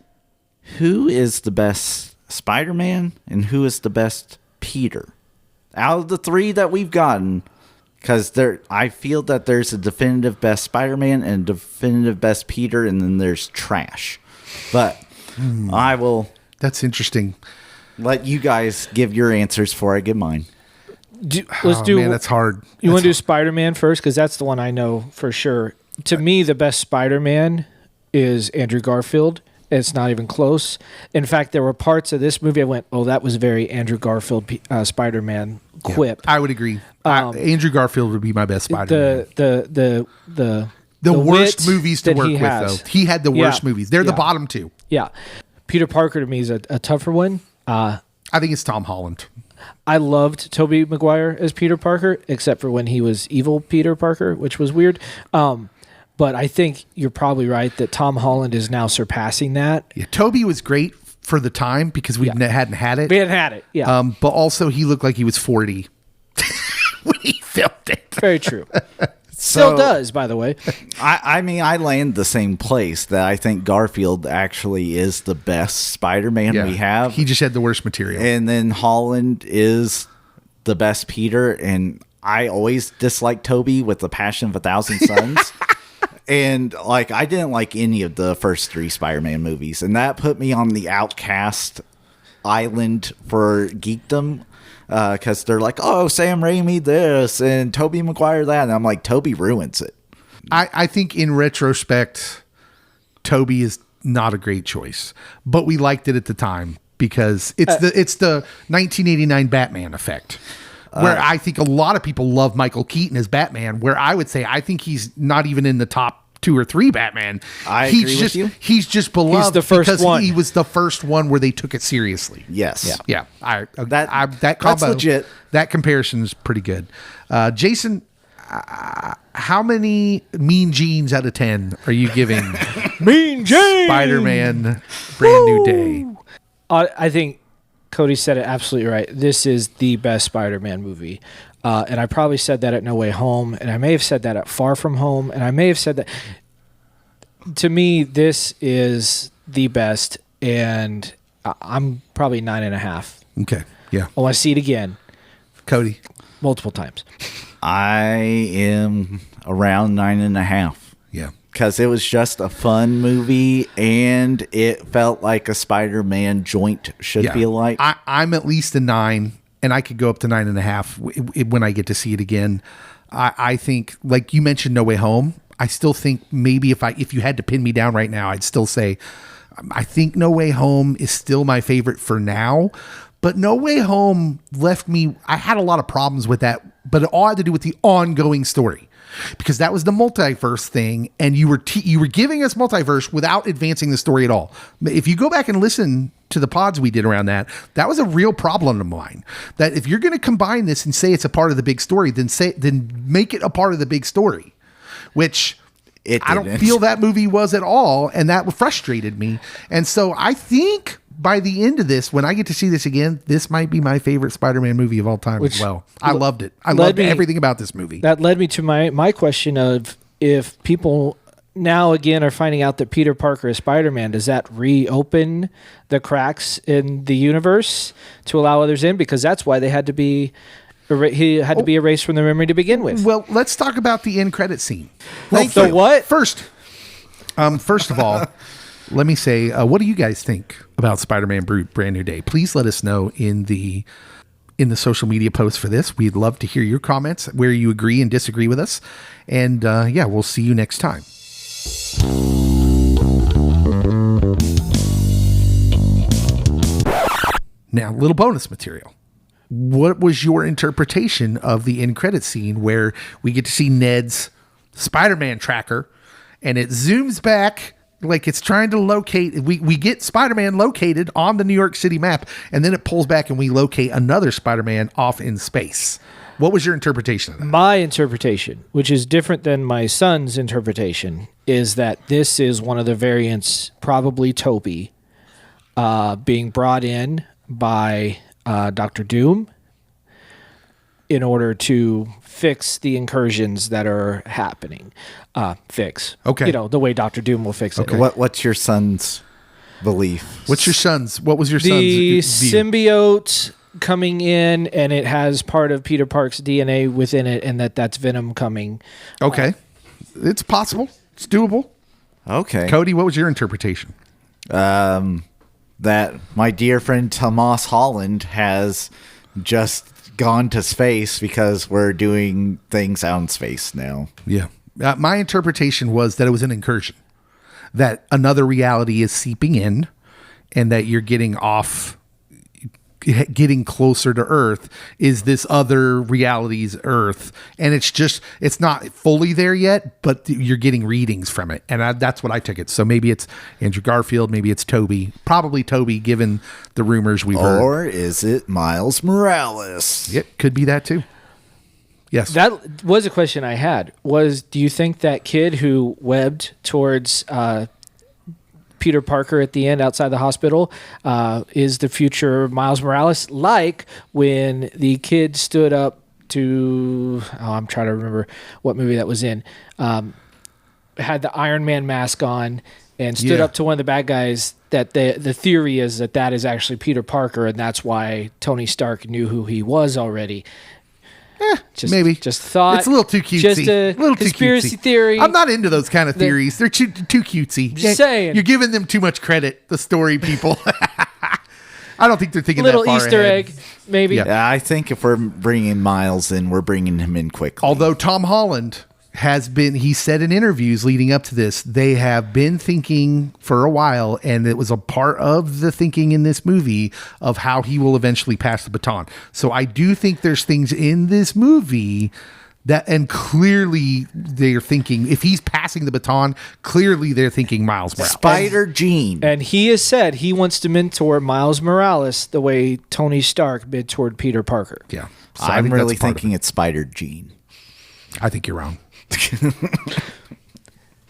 Speaker 4: who is the best Spider-Man and who is the best Peter? Out of the three that we've gotten, because I feel that there's a definitive best Spider-Man and a definitive best Peter, and then there's trash. But I will...
Speaker 3: That's interesting.
Speaker 4: Let you guys give your answers before I give mine.
Speaker 3: Man, that's hard.
Speaker 5: You want to do Spider-Man first? Because that's the one I know for sure. To me, the best Spider-Man is Andrew Garfield. It's not even close. In fact, there were parts of this movie I went, oh, that was very Andrew Garfield Spider-Man quip.
Speaker 3: Yeah, I would agree. Andrew Garfield would be my best Spider-Man.
Speaker 5: The
Speaker 3: worst
Speaker 5: wit
Speaker 3: movies to
Speaker 5: that
Speaker 3: work
Speaker 5: he
Speaker 3: with,
Speaker 5: has.
Speaker 3: though. He had the worst movies. They're the bottom two.
Speaker 5: Yeah. Peter Parker to me is a tougher one.
Speaker 3: I think it's Tom Holland.
Speaker 5: I loved Tobey Maguire as Peter Parker, except for when he was evil Peter Parker, which was weird. But I think you're probably right that Tom Holland is now surpassing that.
Speaker 3: Yeah, Tobey was great for the time because we hadn't had it.
Speaker 5: We hadn't had it, yeah.
Speaker 3: But also he looked like he was 40 when he filmed it.
Speaker 5: Very true. Still does, by the way.
Speaker 4: I mean, I land the same place that I think Garfield actually is the best Spider-Man we have.
Speaker 3: He just had the worst material.
Speaker 4: And then Holland is the best Peter. And I always disliked Tobey with the passion of 1,000 Suns. And I didn't like any of the first three Spider-Man movies. And that put me on the outcast island for geekdom. Because they're like, oh, Sam Raimi this and Tobey Maguire that. And I'm like, Tobey ruins it.
Speaker 3: I think in retrospect, Tobey is not a great choice. But we liked it at the time because it's the 1989 Batman effect. Where I think a lot of people love Michael Keaton as Batman, where I would say I think he's not even in the top 2 or 3 Batman.
Speaker 4: I agree with you.
Speaker 3: He's just beloved
Speaker 5: He's the first
Speaker 3: because
Speaker 5: one.
Speaker 3: he was the first one where they took it seriously.
Speaker 4: Yes.
Speaker 3: Yeah. That combo,
Speaker 4: that's legit.
Speaker 3: That comparison is pretty good. Jason, how many mean genes out of 10 are you giving
Speaker 5: Mean Gene!
Speaker 3: Spider-Man Brand New Day?
Speaker 5: I think Cody said it absolutely right. This is the best Spider-Man movie. And I probably said that at No Way Home, and I may have said that at Far From Home, and I may have said that. To me, this is the best, and I'm probably 9.5.
Speaker 3: Okay, yeah.
Speaker 5: I want to see it again.
Speaker 3: Cody?
Speaker 5: Multiple times.
Speaker 4: I am around 9.5.
Speaker 3: Yeah.
Speaker 4: Because it was just a fun movie, and it felt like a Spider-Man joint should feel like.
Speaker 3: I'm at least a 9, and I could go up to 9.5 when I get to see it again. I think, like you mentioned, No Way Home. I still think maybe if you had to pin me down right now, I'd still say I think No Way Home is still my favorite for now. But No Way Home left me. I had a lot of problems with that, but it all had to do with the ongoing story. Because that was the multiverse thing, and you were giving us multiverse without advancing the story at all. If you go back and listen to the pods we did around that was a real problem of mine. That if you're going to combine this and say it's a part of the big story, then make it a part of the big story, which I don't feel that movie was at all, and that frustrated me. And so I think by the end of this, when I get to see this again, this might be my favorite Spider-Man movie of all time as well. I loved it. I loved everything about this movie.
Speaker 5: That led me to my question of, if people now again are finding out that Peter Parker is Spider-Man, does that reopen the cracks in the universe to allow others in? Because that's why they had to be... He had to be erased from the memory to begin with.
Speaker 3: Well, let's talk about the end credit scene.
Speaker 5: What?
Speaker 3: First of all, let me say, what do you guys think about Spider-Man Brand New Day? Please let us know in the social media posts for this. We'd love to hear your comments, where you agree and disagree with us. And we'll see you next time. Now, little bonus material. What was your interpretation of the end credit scene where we get to see Ned's Spider-Man tracker and it zooms back like it's trying to locate? We get Spider-Man located on the New York City map, and then it pulls back and we locate another Spider-Man off in space. What was your interpretation of that?
Speaker 5: My interpretation, which is different than my son's interpretation, is that this is one of the variants, probably Toby, being brought in by Dr. Doom in order to fix the incursions that are happening.
Speaker 3: Okay.
Speaker 5: The way Dr. Doom will fix it.
Speaker 4: Okay. What's your son's belief?
Speaker 3: What was your son's
Speaker 5: The
Speaker 3: view?
Speaker 5: symbiote coming in, and it has part of Peter Park's DNA within it, and that's Venom coming.
Speaker 3: Okay. It's possible. It's doable.
Speaker 4: Okay.
Speaker 3: Cody, what was your interpretation?
Speaker 4: That my dear friend Tomas Holland has just gone to space because we're doing things out in space now.
Speaker 3: Yeah. My interpretation was that it was an incursion, that another reality is seeping in, and that you're getting closer to Earth is this other reality's Earth. And it's not fully there yet, but you're getting readings from it. And that's what I took it. So maybe it's Andrew Garfield, maybe it's Toby, probably Toby, given the rumors we've heard.
Speaker 4: Or is it Miles Morales?
Speaker 3: It could be that too. Yes.
Speaker 5: That was a question I had. Do you think that kid who webbed towards Peter Parker at the end outside the hospital is the future Miles Morales, like when the kid stood up to, I'm trying to remember what movie that was in, had the Iron Man mask on and stood up to one of the bad guys, that the theory is that is actually Peter Parker, and that's why Tony Stark knew who he was already.
Speaker 3: Maybe.
Speaker 5: Just thought.
Speaker 3: It's a little too cutesy.
Speaker 5: Just a conspiracy theory.
Speaker 3: I'm not into those kind of theories. They're too cutesy.
Speaker 5: Just saying.
Speaker 3: You're giving them too much credit, the story people. I don't think they're thinking
Speaker 5: little
Speaker 3: that far
Speaker 5: Easter
Speaker 3: ahead.
Speaker 5: egg, maybe.
Speaker 4: Yeah, I think if we're bringing Miles in, we're bringing him in quickly.
Speaker 3: Although Tom Holland he said in interviews leading up to this, they have been thinking for a while, and it was a part of the thinking in this movie of how he will eventually pass the baton. So I do think there's things in this movie and clearly they're thinking, if he's passing the baton, clearly they're thinking Miles Morales.
Speaker 4: Spider-Gene.
Speaker 5: And he has said he wants to mentor Miles Morales the way Tony Stark mentored Peter Parker.
Speaker 3: Yeah. So
Speaker 4: I'm really thinking it's Spider-Gene.
Speaker 3: I think you're wrong.